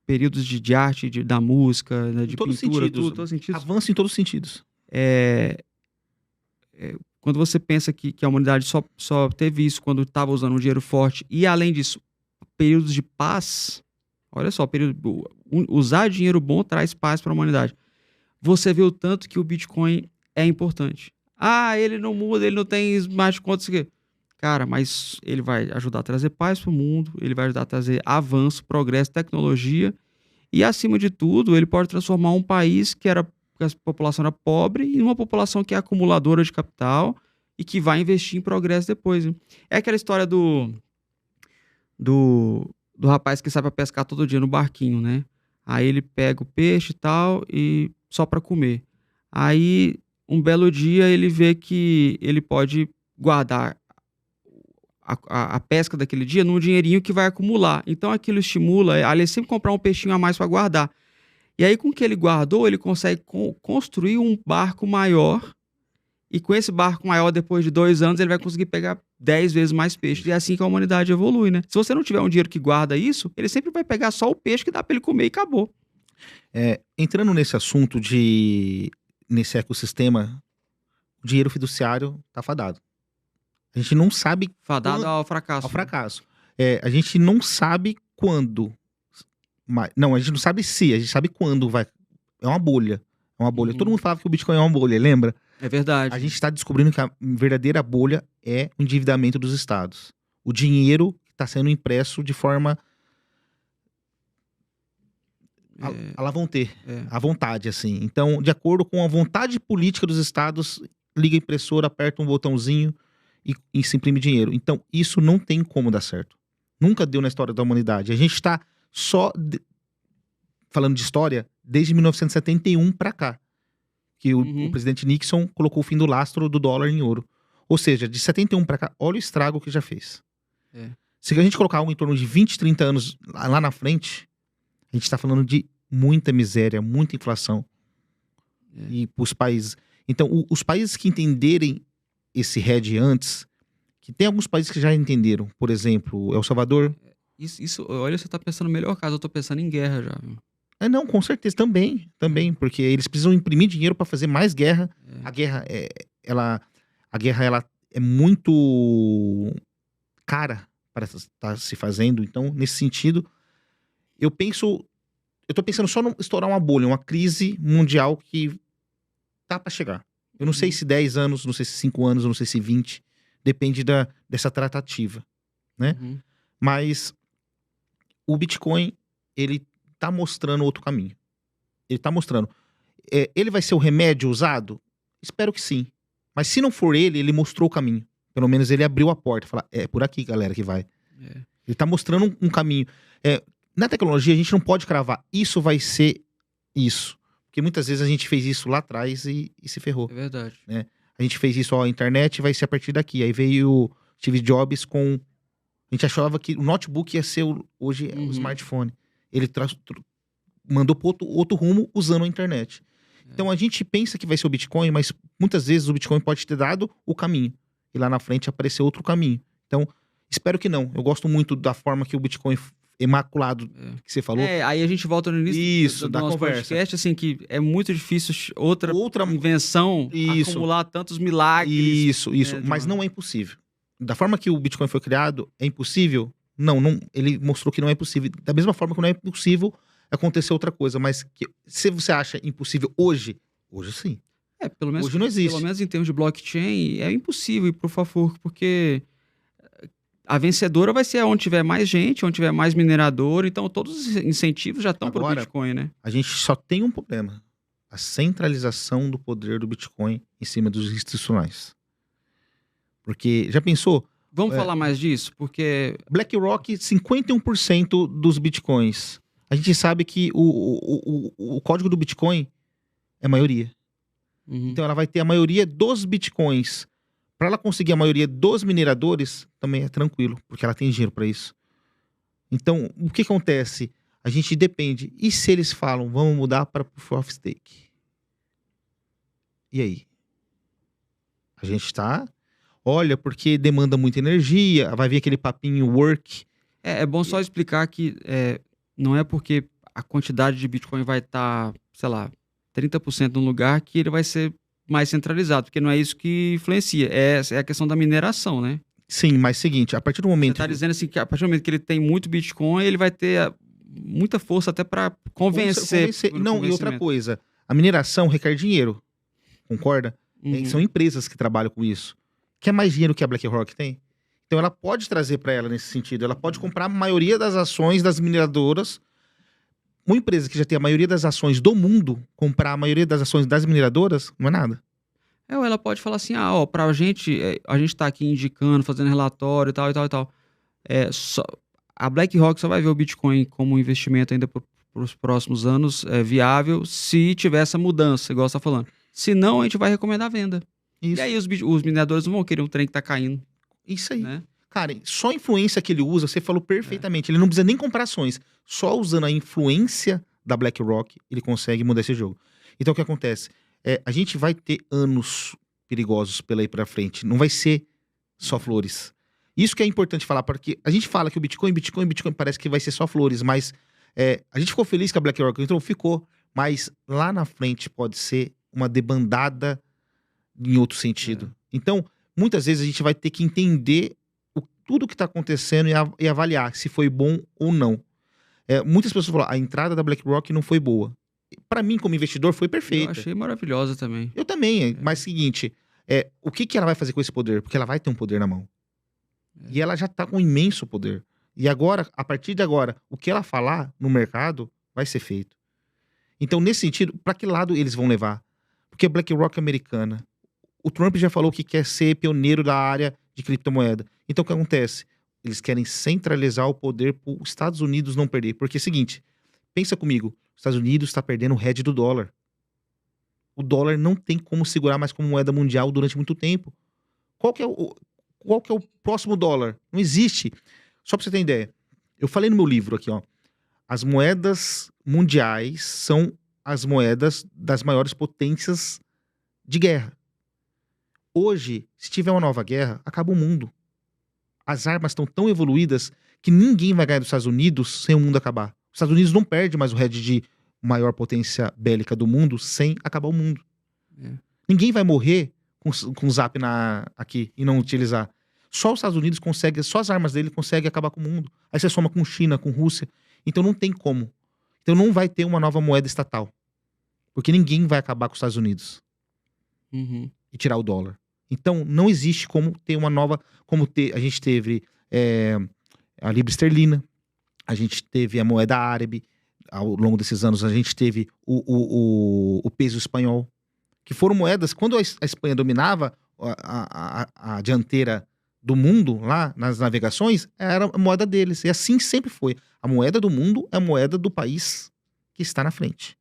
períodos de arte, da música, né, de pintura, tudo, todos os sentidos. Avança em todos os sentidos. Quando você pensa que a humanidade só teve isso quando estava usando um dinheiro forte, e além disso, períodos de paz, olha só, usar dinheiro bom traz paz para a humanidade. Você vê o tanto que o Bitcoin é importante. Ele não muda, ele não tem smart contracts. Cara, mas ele vai ajudar a trazer paz para o mundo, ele vai ajudar a trazer avanço, progresso, tecnologia, e acima de tudo, ele pode transformar um país que a população era pobre em uma população que é acumuladora de capital e que vai investir em progresso depois. Hein? É aquela história do rapaz que sai para pescar todo dia no barquinho, né? Aí ele pega o peixe e tal, e só para comer. Aí, um belo dia, ele vê que ele pode guardar a pesca daquele dia num dinheirinho que vai acumular. Então, aquilo estimula ele sempre comprar um peixinho a mais para guardar. E aí, com o que ele guardou, ele consegue construir um barco maior. E com esse barco maior, depois de 2 anos, ele vai conseguir pegar 10 vezes mais peixe. E é assim que a humanidade evolui, né? Se você não tiver um dinheiro que guarda isso, ele sempre vai pegar só o peixe que dá para ele comer e acabou. Entrando nesse assunto nesse ecossistema, o dinheiro fiduciário tá fadado. A gente não sabe... Fadado ao fracasso. Ao fracasso. A gente não sabe quando Não, a gente não sabe se, a gente sabe quando vai. É uma bolha. É uma bolha. Uhum. Todo mundo falava que o Bitcoin é uma bolha, lembra? É verdade. A gente está descobrindo que a verdadeira bolha é o endividamento dos estados. O dinheiro está sendo impresso de forma à la vontade, à vontade, assim. Então, de acordo com a vontade política dos estados, liga a impressora, aperta um botãozinho e se imprime dinheiro. Então, isso não tem como dar certo. Nunca deu na história da humanidade. A gente está falando de história desde 1971 para cá. Que o presidente Nixon colocou o fim do lastro do dólar em ouro. Ou seja, de 71 para cá, olha o estrago que já fez. Se a gente colocar algo em torno de 20, 30 anos lá na frente, a gente está falando de muita miséria, muita inflação. E os países... Então, os países que entenderem esse hedge antes, que tem alguns países que já entenderam. Por exemplo, El Salvador. Isso, olha, você tá pensando no melhor caso, eu tô pensando em guerra já. Viu? Não, com certeza, também, porque eles precisam imprimir dinheiro para fazer mais guerra. A guerra ela é muito cara para estar se fazendo. Então, nesse sentido, eu tô pensando só em estourar uma bolha, uma crise mundial que tá para chegar. Eu não sei se 10 anos, não sei se 5 anos, não sei se 20, depende dessa tratativa, né? Mas o Bitcoin, ele tá mostrando outro caminho. Ele tá mostrando. Ele vai ser o remédio usado? Espero que sim. Mas se não for ele mostrou o caminho. Pelo menos ele abriu a porta. Fala, é por aqui, galera, que vai. Ele tá mostrando um caminho. Na tecnologia, a gente não pode cravar. Isso vai ser isso. Porque muitas vezes a gente fez isso lá atrás e se ferrou. É verdade. Né? A gente fez isso, a internet vai ser a partir daqui. Aí veio o Steve Jobs com... A gente achava que o notebook ia ser hoje o smartphone. Ele mandou para outro rumo usando a internet. Então a gente pensa que vai ser o Bitcoin, mas muitas vezes o Bitcoin pode ter dado o caminho. E lá na frente apareceu outro caminho. Então, espero que não. Eu gosto muito da forma que o Bitcoin imaculado que você falou. Aí a gente volta no início do nosso podcast, assim, que é muito difícil outra invenção acumular tantos milagres. Isso. Mas não é impossível. Da forma que o Bitcoin foi criado, é impossível? Não, ele mostrou que não é possível. Da mesma forma que não é possível acontecer outra coisa. Mas se você acha impossível hoje sim. Pelo menos, hoje não existe. Pelo menos em termos de blockchain, é impossível ir pro favor, porque a vencedora vai ser onde tiver mais gente, onde tiver mais minerador. Então, todos os incentivos já estão pro Bitcoin, né? A gente só tem um problema. A centralização do poder do Bitcoin em cima dos institucionais. Porque, já pensou? Vamos falar mais disso? Porque... BlackRock, 51% dos Bitcoins. A gente sabe que o código do Bitcoin é a maioria. Então, ela vai ter a maioria dos Bitcoins. Para ela conseguir a maioria dos mineradores, também é tranquilo, porque ela tem dinheiro para isso. Então, o que acontece? A gente depende. E se eles falam, vamos mudar para Proof of Stake? E aí? A gente tá... Olha, porque demanda muita energia, vai vir aquele papinho work. É bom só explicar que não é porque a quantidade de Bitcoin vai estar, sei lá, 30% num lugar que ele vai ser mais centralizado, porque não é isso que influencia, é a questão da mineração, né? Sim, mas seguinte, a partir do momento... Você tá dizendo assim, que a partir do momento que ele tem muito Bitcoin, ele vai ter muita força até para convencer. Não, e outra coisa, a mineração requer dinheiro, concorda? São empresas que trabalham com isso. Quer mais dinheiro que a BlackRock tem? Então ela pode trazer para ela nesse sentido. Ela pode comprar a maioria das ações das mineradoras. Uma empresa que já tem a maioria das ações do mundo, comprar a maioria das ações das mineradoras, não é nada. Ela pode falar assim, pra gente, a gente tá aqui indicando, fazendo relatório e tal, e tal, e tal. A BlackRock só vai ver o Bitcoin como um investimento ainda para os próximos anos viável se tiver essa mudança, igual você tá falando. Se não, a gente vai recomendar a venda. Isso. E aí os mineradores não vão querer um trem que tá caindo. Isso aí. Né? Cara, só a influência que ele usa, você falou perfeitamente. Ele não precisa nem comprar ações. Só usando a influência da BlackRock, ele consegue mudar esse jogo. Então, o que acontece? A gente vai ter anos perigosos pela aí pra frente. Não vai ser só flores. Isso que é importante falar, porque a gente fala que o Bitcoin parece que vai ser só flores, mas a gente ficou feliz que a BlackRock entrou, ficou. Mas lá na frente pode ser uma debandada em outro sentido. Então, muitas vezes a gente vai ter que entender tudo que está acontecendo e avaliar se foi bom ou não. Muitas pessoas falam, a entrada da BlackRock não foi boa. Para mim, como investidor, foi Eu perfeita. achei maravilhosa também. Eu também, mas seguinte, o que ela vai fazer com esse poder? Porque ela vai ter um poder na mão. E ela já tá com um imenso poder. E agora, a partir de agora, o que ela falar no mercado vai ser feito. Então, nesse sentido, para que lado eles vão levar? Porque a BlackRock é americana. O Trump já falou que quer ser pioneiro da área de criptomoeda. Então, o que acontece? Eles querem centralizar o poder para os Estados Unidos não perder. Porque é o seguinte, pensa comigo, os Estados Unidos está perdendo o hedge do dólar. O dólar não tem como segurar mais como moeda mundial durante muito tempo. Qual que é o próximo dólar? Não existe. Só para você ter ideia, eu falei no meu livro aqui, ó, as moedas mundiais são as moedas das maiores potências de guerra. Hoje, se tiver uma nova guerra, acaba o mundo. As armas estão tão evoluídas que ninguém vai ganhar dos Estados Unidos sem o mundo acabar. Os Estados Unidos não perde mais o hedge de maior potência bélica do mundo sem acabar o mundo. Ninguém vai morrer com zap aqui e não utilizar. Só os Estados Unidos conseguem, só as armas dele conseguem acabar com o mundo. Aí você soma com China, com Rússia. Então não tem como. Então não vai ter uma nova moeda estatal. Porque ninguém vai acabar com os Estados Unidos. E tirar o dólar. Então não existe como ter uma nova... a gente teve a libra esterlina, a gente teve a moeda árabe, ao longo desses anos a gente teve o peso espanhol, que foram moedas, quando a Espanha dominava a dianteira do mundo, lá nas navegações, era a moeda deles, e assim sempre foi. A moeda do mundo é a moeda do país que está na frente.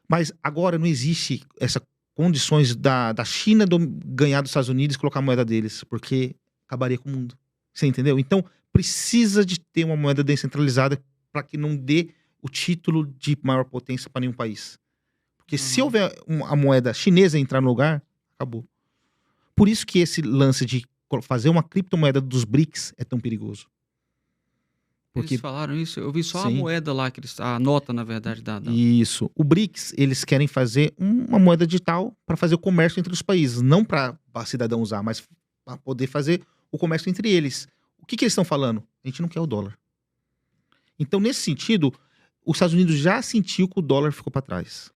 Mas agora não existe essas condições da China ganhar dos Estados Unidos e colocar a moeda deles, porque acabaria com o mundo. Você entendeu? Então, precisa de ter uma moeda descentralizada para que não dê o título de maior potência para nenhum país. Porque se houver a moeda chinesa entrar no lugar, acabou. Por isso que esse lance de fazer uma criptomoeda dos BRICS é tão perigoso. Porque... Eles falaram isso? Eu vi só Sim. a moeda lá, a nota, na verdade. Isso. O BRICS, eles querem fazer uma moeda digital para fazer o comércio entre os países. Não para cidadão usar, mas para poder fazer o comércio entre eles. O que eles estão falando? A gente não quer o dólar. Então, nesse sentido, os Estados Unidos já sentiu que o dólar ficou para trás.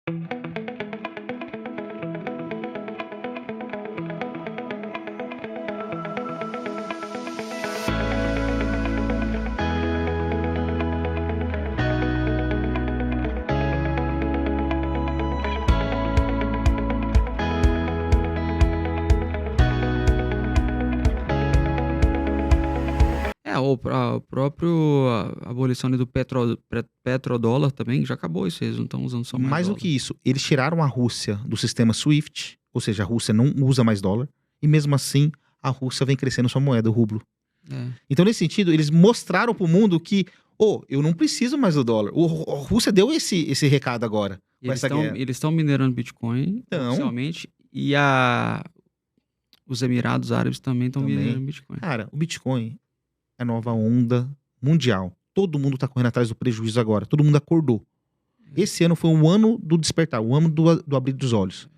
O próprio abolição ali do petrodólar também, já acabou isso, eles não estão usando só mais do dólar. que isso, eles tiraram a Rússia do sistema SWIFT, ou seja, a Rússia não usa mais dólar, e mesmo assim a Rússia vem crescendo sua moeda, o rublo. Então, nesse sentido, eles mostraram pro mundo que, eu não preciso mais do dólar. A Rússia deu esse recado agora, com essa guerra. Eles estão minerando Bitcoin, oficialmente, e os Emirados Árabes também estão minerando Bitcoin. Cara, o Bitcoin é a nova onda mundial. Todo mundo tá correndo atrás do prejuízo agora. Todo mundo acordou. Esse ano foi o ano do despertar, o ano do abrir dos olhos.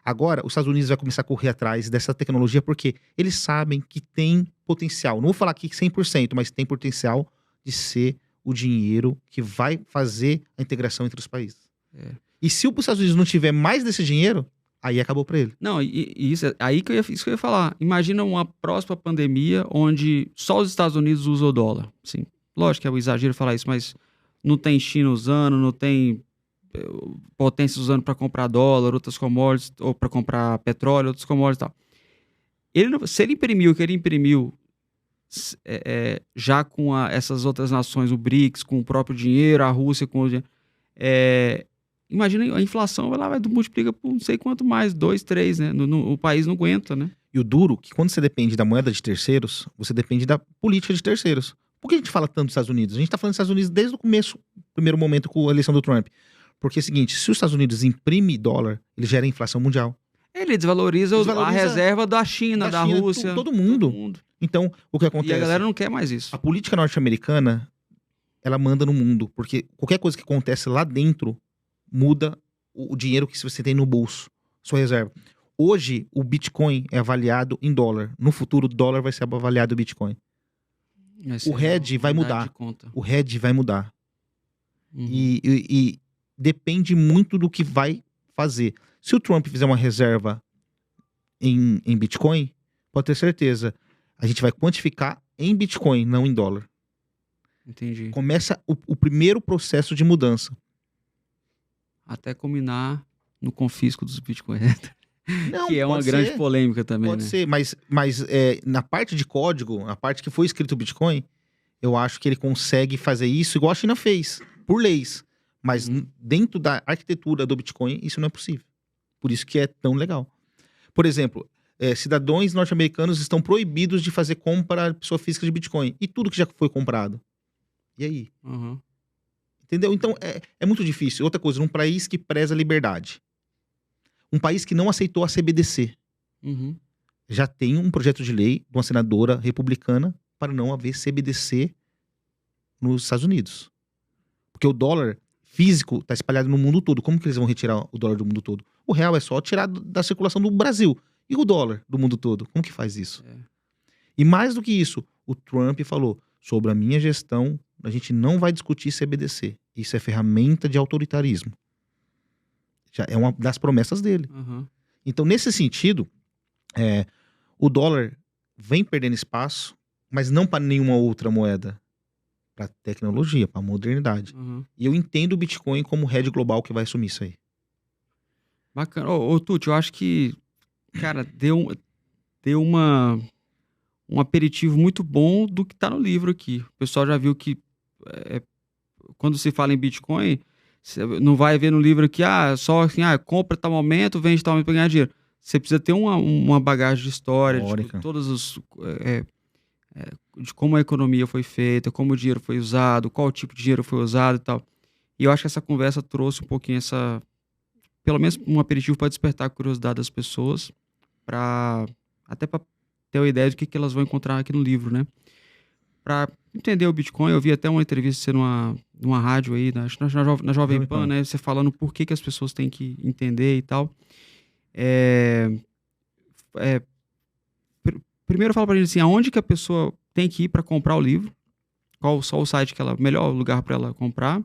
Agora, os Estados Unidos vai começar a correr atrás dessa tecnologia porque eles sabem que tem potencial. Não vou falar aqui 100%, mas tem potencial de ser o dinheiro que vai fazer a integração entre os países. E se os Estados Unidos não tiver mais desse dinheiro, aí acabou pra ele. Não, isso que eu ia falar. Imagina uma próxima pandemia onde só os Estados Unidos usam o dólar. Sim, lógico que é um exagero falar isso, mas não tem China usando, não tem potências usando para comprar dólar, outras commodities, ou para comprar petróleo, outras commodities e tal. Se ele imprimiu o que ele imprimiu já com essas outras nações, o BRICS, com o próprio dinheiro, a Rússia com o dinheiro, imagina a inflação, ela vai multiplicar por não sei quanto mais, 2, 3, né? O país não aguenta, né? E o duro, que quando você depende da moeda de terceiros, você depende da política de terceiros. Por que a gente fala tanto dos Estados Unidos? A gente tá falando dos Estados Unidos desde o começo, primeiro momento com a eleição do Trump. Porque é o seguinte, se os Estados Unidos imprimem dólar, ele gera inflação mundial. Ele desvaloriza a reserva da China, da Rússia. Todo mundo. Então, o que acontece? E a galera não quer mais isso. A política norte-americana, ela manda no mundo. Porque qualquer coisa que acontece lá dentro muda o dinheiro que você tem no bolso, sua reserva. Hoje, o Bitcoin é avaliado em dólar. No futuro, o dólar vai ser avaliado em Bitcoin. Essa O RED vai unidade mudar. de conta. O RED vai mudar. Uhum. E depende muito do que vai fazer. Se o Trump fizer uma reserva em Bitcoin, pode ter certeza, a gente vai quantificar em Bitcoin, não em dólar. Entendi. Começa o primeiro processo de mudança. Até culminar no confisco dos bitcoins. Não, Que é uma pode grande ser, polêmica também, Pode né? ser, mas na parte de código, a parte que foi escrito o Bitcoin, eu acho que ele consegue fazer isso igual a China fez, por leis. Mas dentro da arquitetura do Bitcoin, isso não é possível. Por isso que é tão legal. Por exemplo, cidadãos norte-americanos estão proibidos de fazer compra pessoa física de Bitcoin. E tudo que já foi comprado. E aí? Uhum. Entendeu? Então, é muito difícil. Outra coisa, num país que preza a liberdade. Um país que não aceitou a CBDC. Uhum. Já tem um projeto de lei de uma senadora republicana para não haver CBDC nos Estados Unidos. Porque o dólar físico está espalhado no mundo todo. Como que eles vão retirar o dólar do mundo todo? O real é só tirar da circulação do Brasil. E o dólar do mundo todo? Como que faz isso? E mais do que isso, o Trump falou, sobre a minha gestão, a gente não vai discutir CBDC. Isso é ferramenta de autoritarismo. Já é uma das promessas dele. Uhum. Então, nesse sentido, o dólar vem perdendo espaço, mas não para nenhuma outra moeda. Para tecnologia, para modernidade. Uhum. E eu entendo o Bitcoin como rede global que vai assumir isso aí. Bacana. Ô, Tuti, eu acho que, cara, deu um aperitivo muito bom do que tá no livro aqui. O pessoal já viu que quando se fala em Bitcoin, você não vai ver no livro aqui, só assim, compra tal momento, vende tal momento para ganhar dinheiro. Você precisa ter uma bagagem de história, de todos os... de como a economia foi feita, como o dinheiro foi usado, qual tipo de dinheiro foi usado e tal. E eu acho que essa conversa trouxe um pouquinho pelo menos um aperitivo para despertar a curiosidade das pessoas, até para ter uma ideia do que elas vão encontrar aqui no livro, né? Para entender o Bitcoin, eu vi até uma entrevista numa rádio aí, acho que na Jovem Pan, né? Você falando por que as pessoas têm que entender e tal. Primeiro fala pra gente assim, aonde que a pessoa tem que ir para comprar o livro, qual só o site melhor lugar para ela comprar,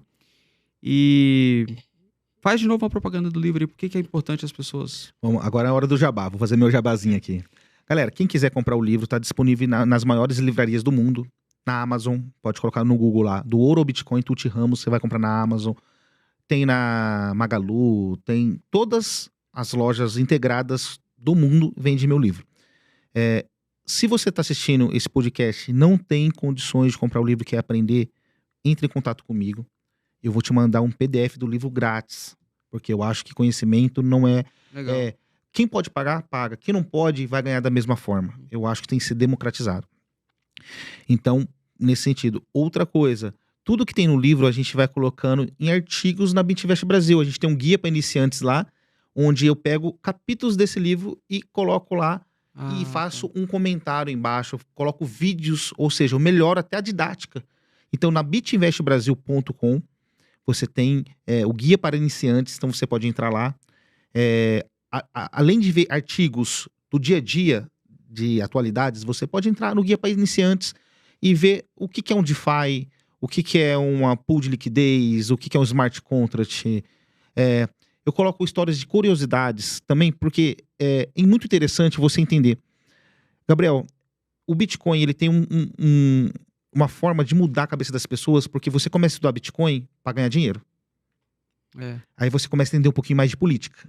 e faz de novo uma propaganda do livro aí, por que é importante as pessoas... Bom, agora é a hora do jabá, vou fazer meu jabazinho aqui. Galera, quem quiser comprar o livro, tá disponível nas maiores livrarias do mundo, na Amazon, pode colocar no Google lá, do Ouro ao Bitcoin, Tuti Ramos, você vai comprar na Amazon, tem na Magalu, tem todas as lojas integradas do mundo vende meu livro. Se você está assistindo esse podcast e não tem condições de comprar o livro e quer aprender, entre em contato comigo. Eu vou te mandar um PDF do livro grátis, porque eu acho que conhecimento não é... Legal. Quem pode pagar, paga. Quem não pode, vai ganhar da mesma forma. Eu acho que tem que ser democratizado. Então, nesse sentido. Outra coisa, tudo que tem no livro a gente vai colocando em artigos na Bitinvest Brasil. A gente tem um guia para iniciantes lá, onde eu pego capítulos desse livro e coloco lá e faço um comentário embaixo, coloco vídeos, ou seja, eu melhoro até a didática. Então, na bitinvestbrasil.com, você tem o guia para iniciantes, então você pode entrar lá. Além de ver artigos do dia a dia, de atualidades, você pode entrar no guia para iniciantes e ver o que é um DeFi, o que é uma pool de liquidez, o que é um smart contract. Eu coloco histórias de curiosidades também, porque é muito interessante você entender. Gabriel, o Bitcoin ele tem uma forma de mudar a cabeça das pessoas, porque você começa a estudar Bitcoin para ganhar dinheiro. Aí você começa a entender um pouquinho mais de política.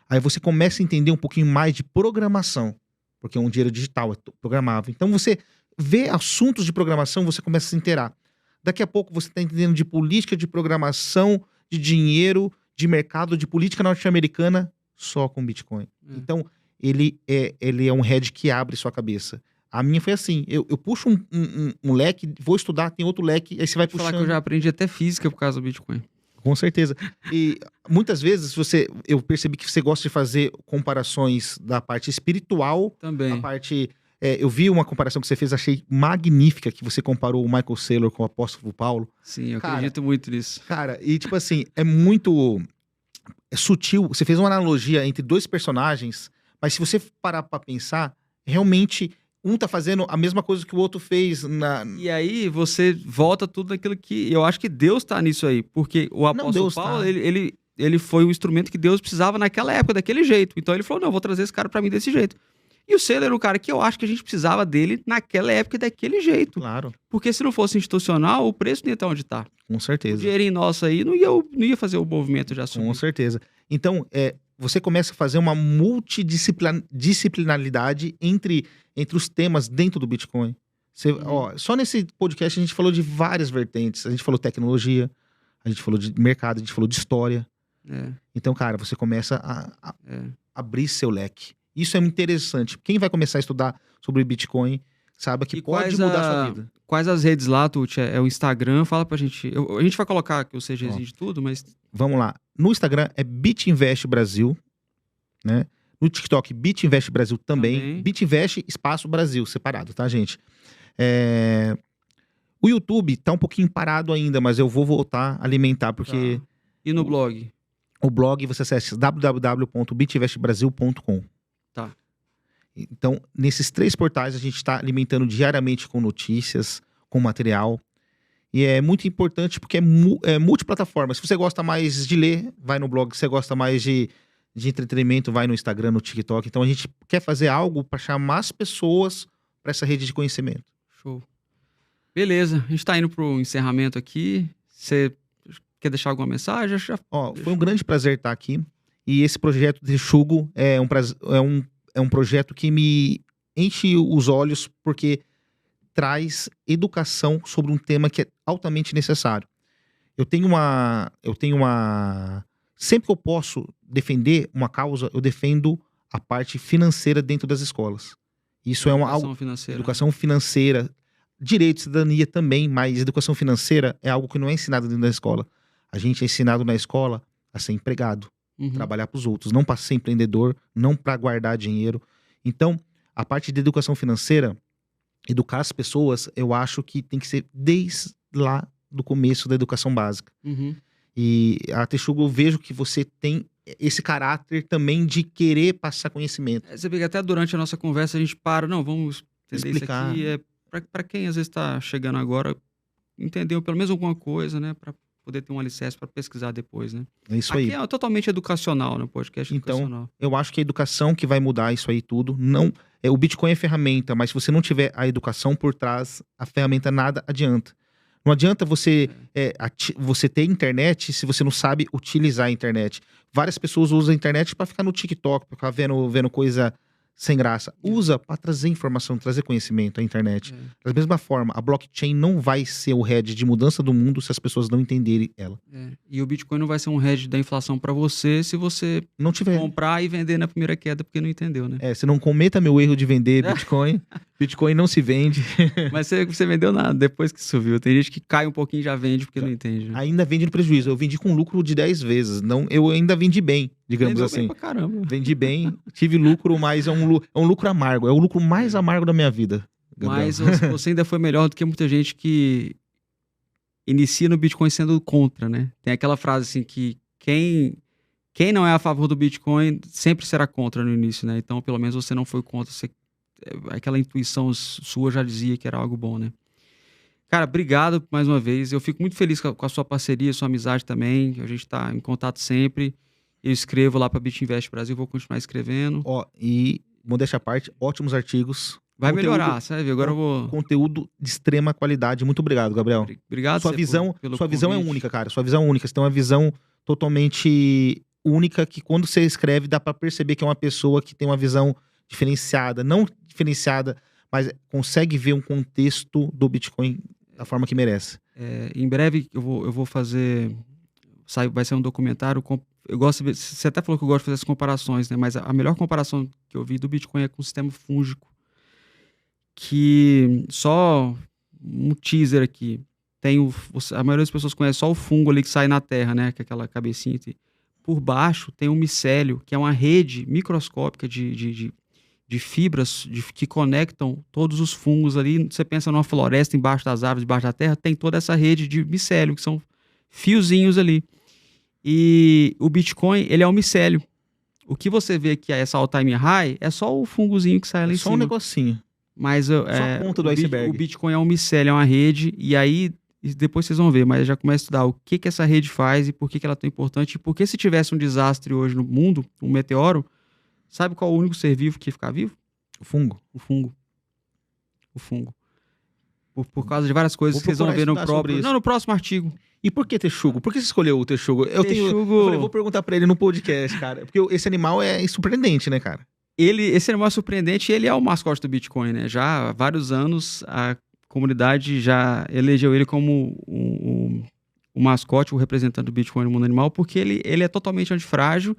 Aí você começa a entender um pouquinho mais de programação, porque é um dinheiro digital, é programável. Então você vê assuntos de programação, você começa a se inteirar. Daqui a pouco você está entendendo de política, de programação, de dinheiro, de mercado, de política norte-americana, só com Bitcoin. Então, ele é um head que abre sua cabeça. A minha foi assim, eu puxo um leque, vou estudar, tem outro leque, aí você vai puxando. Falar que eu já aprendi até física por causa do Bitcoin. Com certeza. E muitas vezes eu percebi que você gosta de fazer comparações da parte espiritual, também. Da parte... eu vi uma comparação que você fez, achei magnífica, que você comparou o Michael Saylor com o apóstolo Paulo. Sim, eu acredito muito nisso. Cara, e tipo assim, é muito sutil. Você fez uma analogia entre dois personagens, mas se você parar pra pensar, realmente um tá fazendo a mesma coisa que o outro fez E aí você volta tudo naquilo que... Eu acho que Deus tá nisso aí. Porque o apóstolo Deus Paulo, tá. ele foi o instrumento que Deus precisava naquela época, daquele jeito. Então ele falou, não, eu vou trazer esse cara pra mim desse jeito. E o Saylor era um cara que eu acho que a gente precisava dele naquela época daquele jeito. Claro, Porque se não fosse institucional, o preço não ia estar onde tá. com O certeza. dinheirinho nosso aí não ia fazer o movimento já subir. Com certeza. Então, você começa a fazer uma multidisciplinaridade entre os temas dentro do Bitcoin. Só nesse podcast a gente falou de várias vertentes. A gente falou tecnologia, a gente falou de mercado, a gente falou de história. É, Então, cara, você começa a é. abrir seu leque. Isso é muito interessante. Quem vai começar a estudar sobre Bitcoin sabe que E pode mudar a sua vida. Quais as redes lá, Tuti? É o Instagram? Fala pra gente. A gente vai colocar aqui o CGzinho de tudo, mas... Vamos lá. No Instagram é BitInvest Brasil, né? No TikTok, BitInvest Brasil também. BitInvest espaço Brasil, separado, tá, gente? O YouTube tá um pouquinho parado ainda, mas eu vou voltar a alimentar, porque Tá. E no blog? o blog você acessa www.bitinvestbrasil.com. Tá. Então, nesses 3 portais a gente está alimentando diariamente com notícias, com material. E é muito importante porque é multiplataforma. Se você gosta mais de ler, vai no blog. Se você gosta mais de entretenimento, vai no Instagram, no TikTok. Então a gente quer fazer algo para chamar as pessoas para essa rede de conhecimento. Show. Beleza, a gente tá indo pro encerramento aqui. Você quer deixar alguma mensagem? Foi um grande prazer estar aqui. E esse projeto de Texugo é um projeto que me enche os olhos porque traz educação sobre um tema que é altamente necessário. Eu tenho uma... Sempre que eu posso defender uma causa, eu defendo a parte financeira dentro das escolas. Isso é Educação financeira. Educação financeira, direito de cidadania também, mas educação financeira é algo que não é ensinado dentro da escola. A gente é ensinado na escola a ser empregado, trabalhar para os outros, não para ser empreendedor, não para guardar dinheiro. Então, a parte de educação financeira, educar as pessoas, eu acho que tem que ser desde lá do começo da educação básica. E a Texugo, eu vejo que você tem esse caráter também de querer passar conhecimento. Você vê que até durante a nossa conversa a gente para, não, vamos entender Explicar. isso aqui. Para quem às vezes está chegando agora, entendeu pelo menos alguma coisa, né? Para poder ter um alicerce para pesquisar depois, né? É isso aí. Aqui é totalmente educacional, né? Podcast Então, educacional. eu acho que a educação que vai mudar isso aí tudo. Não, o Bitcoin é ferramenta, mas se você não tiver a educação por trás, a ferramenta nada adianta. Não adianta você ter internet se você não sabe utilizar a internet. Várias pessoas usam a internet para ficar no TikTok, para ficar vendo coisa sem graça. Usa para trazer informação, trazer conhecimento à internet. Da mesma forma, a blockchain não vai ser o hedge de mudança do mundo se as pessoas não entenderem ela. E o Bitcoin não vai ser um hedge da inflação para você se você não tiver comprar e vender na primeira queda porque não entendeu, né? Você não cometa meu erro de vender Bitcoin. Bitcoin não se vende. Mas você vendeu nada depois que subiu. Tem gente que cai um pouquinho e já vende porque não entende. Né? Ainda vende no prejuízo. Eu vendi com lucro de 10 vezes. Não, eu ainda vendi bem, digamos Vendeu assim. bem pra caramba. Vendi bem, tive lucro, mas é um lucro amargo. É o lucro mais amargo da minha vida, Gabriel. Mas você ainda foi melhor do que muita gente que inicia no Bitcoin sendo contra, né? Tem aquela frase assim que quem não é a favor do Bitcoin sempre será contra no início, né? Então, pelo menos você não foi contra. Aquela intuição sua já dizia que era algo bom, né? Cara, obrigado mais uma vez. Eu fico muito feliz com a sua parceria, sua amizade também. A gente tá em contato sempre. Eu escrevo lá para BitInvest Brasil, vou continuar escrevendo. E, modéstia à parte, ótimos artigos. Vai melhorar, sabe? Agora eu vou... Conteúdo de extrema qualidade. Muito obrigado, Gabriel. Obrigado. Sua visão é única, cara. Sua visão é única. Você tem uma visão totalmente única que quando você escreve dá para perceber que é uma pessoa que tem uma visão diferenciada. Não diferenciada, mas consegue ver um contexto do Bitcoin da forma que merece. Em breve eu vou fazer... Vai ser um documentário... Eu gosto de ver, você até falou que eu gosto de fazer as comparações, né? Mas a melhor comparação que eu vi do Bitcoin é com o sistema fúngico. Que só um teaser aqui. A maioria das pessoas conhece só o fungo ali que sai na terra, né? Que é aquela cabecinha. Por baixo tem um micélio, que é uma rede microscópica de fibras que conectam todos os fungos ali. Você pensa numa floresta embaixo das árvores, embaixo da terra, tem toda essa rede de micélio, que são fiozinhos ali. E o Bitcoin, ele é um micélio. O que você vê aqui, essa all-time high, é só o fungozinho que sai ali em cima. Só um negocinho. Mas Só a ponta do iceberg. o Bitcoin é um micélio, é uma rede, e aí depois vocês vão ver, mas já começa a estudar o que essa rede faz e por que ela é tão importante. E porque se tivesse um desastre hoje no mundo, um meteoro, sabe qual é o único ser vivo que ia ficar vivo? O fungo. O fungo. O fungo. Por causa de várias coisas Vou que vocês vão procurar ver no estudar sobre próprio... isso. Não, no próximo artigo. E por que texugo? Por que você escolheu o texugo? Eu falei, vou perguntar pra ele no podcast, cara. Porque esse animal é surpreendente, né, cara? Esse animal é surpreendente, ele é o mascote do Bitcoin, né? Já há vários anos a comunidade já elegeu ele como o mascote, o representante do Bitcoin no mundo animal, porque ele é totalmente antifrágil.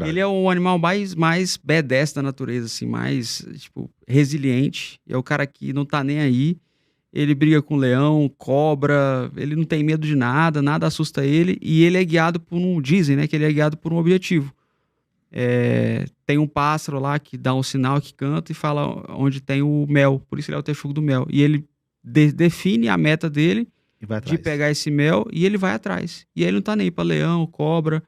Ele é o animal mais B10 da natureza, assim, mais, tipo, resiliente. É o cara que não tá nem aí. Ele briga com leão, cobra, ele não tem medo de nada, nada assusta ele. E ele é guiado dizem, né, que ele é guiado por um objetivo. Tem um pássaro lá que dá um sinal, que canta e fala onde tem o mel. Por isso ele é o texugo do mel. E ele define a meta dele de pegar esse mel e ele vai atrás. E aí ele não tá nem aí pra leão, cobra.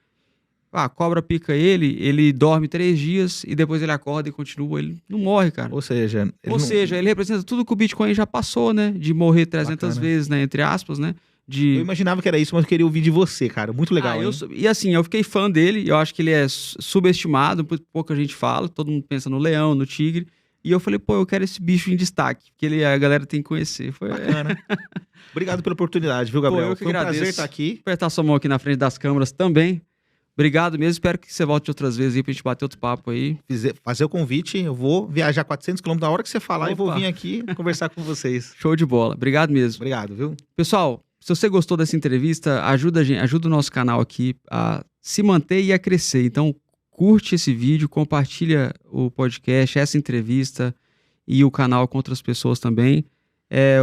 A cobra pica ele dorme 3 dias e depois ele acorda e continua. Ele não morre, cara. Ou seja, ele representa tudo que o Bitcoin já passou, né? De morrer 300 vezes, né? Entre aspas, né? Eu imaginava que era isso, mas eu queria ouvir de você, cara. Muito legal, hein? E assim, eu fiquei fã dele. Eu acho que ele é subestimado, pouca gente fala. Todo mundo pensa no leão, no tigre. E eu falei, pô, eu quero esse bicho em destaque. Que a galera tem que conhecer. Foi bacana. Obrigado pela oportunidade, viu, Gabriel? Pô, eu que Foi um agradeço. prazer estar aqui. Apertar sua mão aqui na frente das câmeras também. Obrigado mesmo, espero que você volte outras vezes aí pra gente bater outro papo aí. Fazer o convite, eu vou viajar 400 km na hora que você falar e vou vir aqui conversar com vocês. Show de bola, obrigado mesmo. Obrigado, viu? Pessoal, se você gostou dessa entrevista, ajuda o nosso canal aqui a se manter e a crescer. Então, curte esse vídeo, compartilha o podcast, essa entrevista e o canal com outras pessoas também.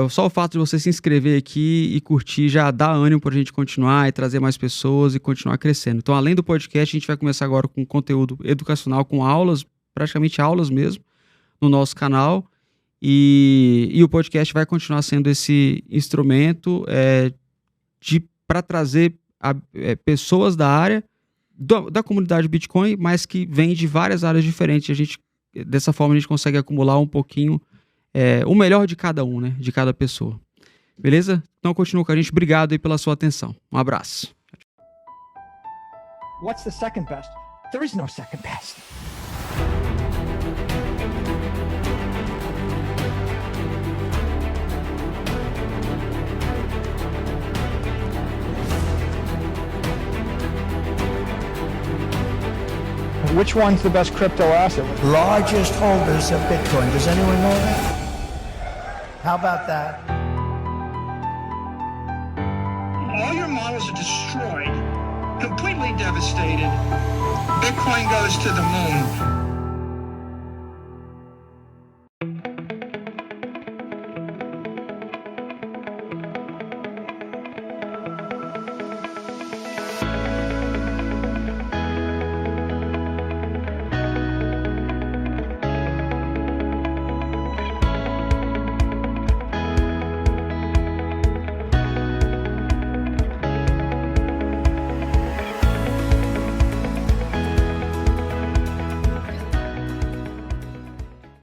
Só o fato de você se inscrever aqui e curtir já dá ânimo pra gente continuar e trazer mais pessoas e continuar crescendo. Então, além do podcast, a gente vai começar agora com conteúdo educacional, com aulas, praticamente aulas mesmo, no nosso canal. E o podcast vai continuar sendo esse instrumento para trazer pessoas da área, da comunidade Bitcoin, mas que vem de várias áreas diferentes. Dessa forma, a gente consegue acumular um pouquinho o melhor de cada um, né? De cada pessoa. Beleza? Então continua com a gente. Obrigado aí pela sua atenção. Um abraço. What's the second best? There is no second best. Which one's the best crypto asset? Largest holders of Bitcoin. Does anyone know that? How about that? All your models are destroyed, completely devastated. Bitcoin goes to the moon.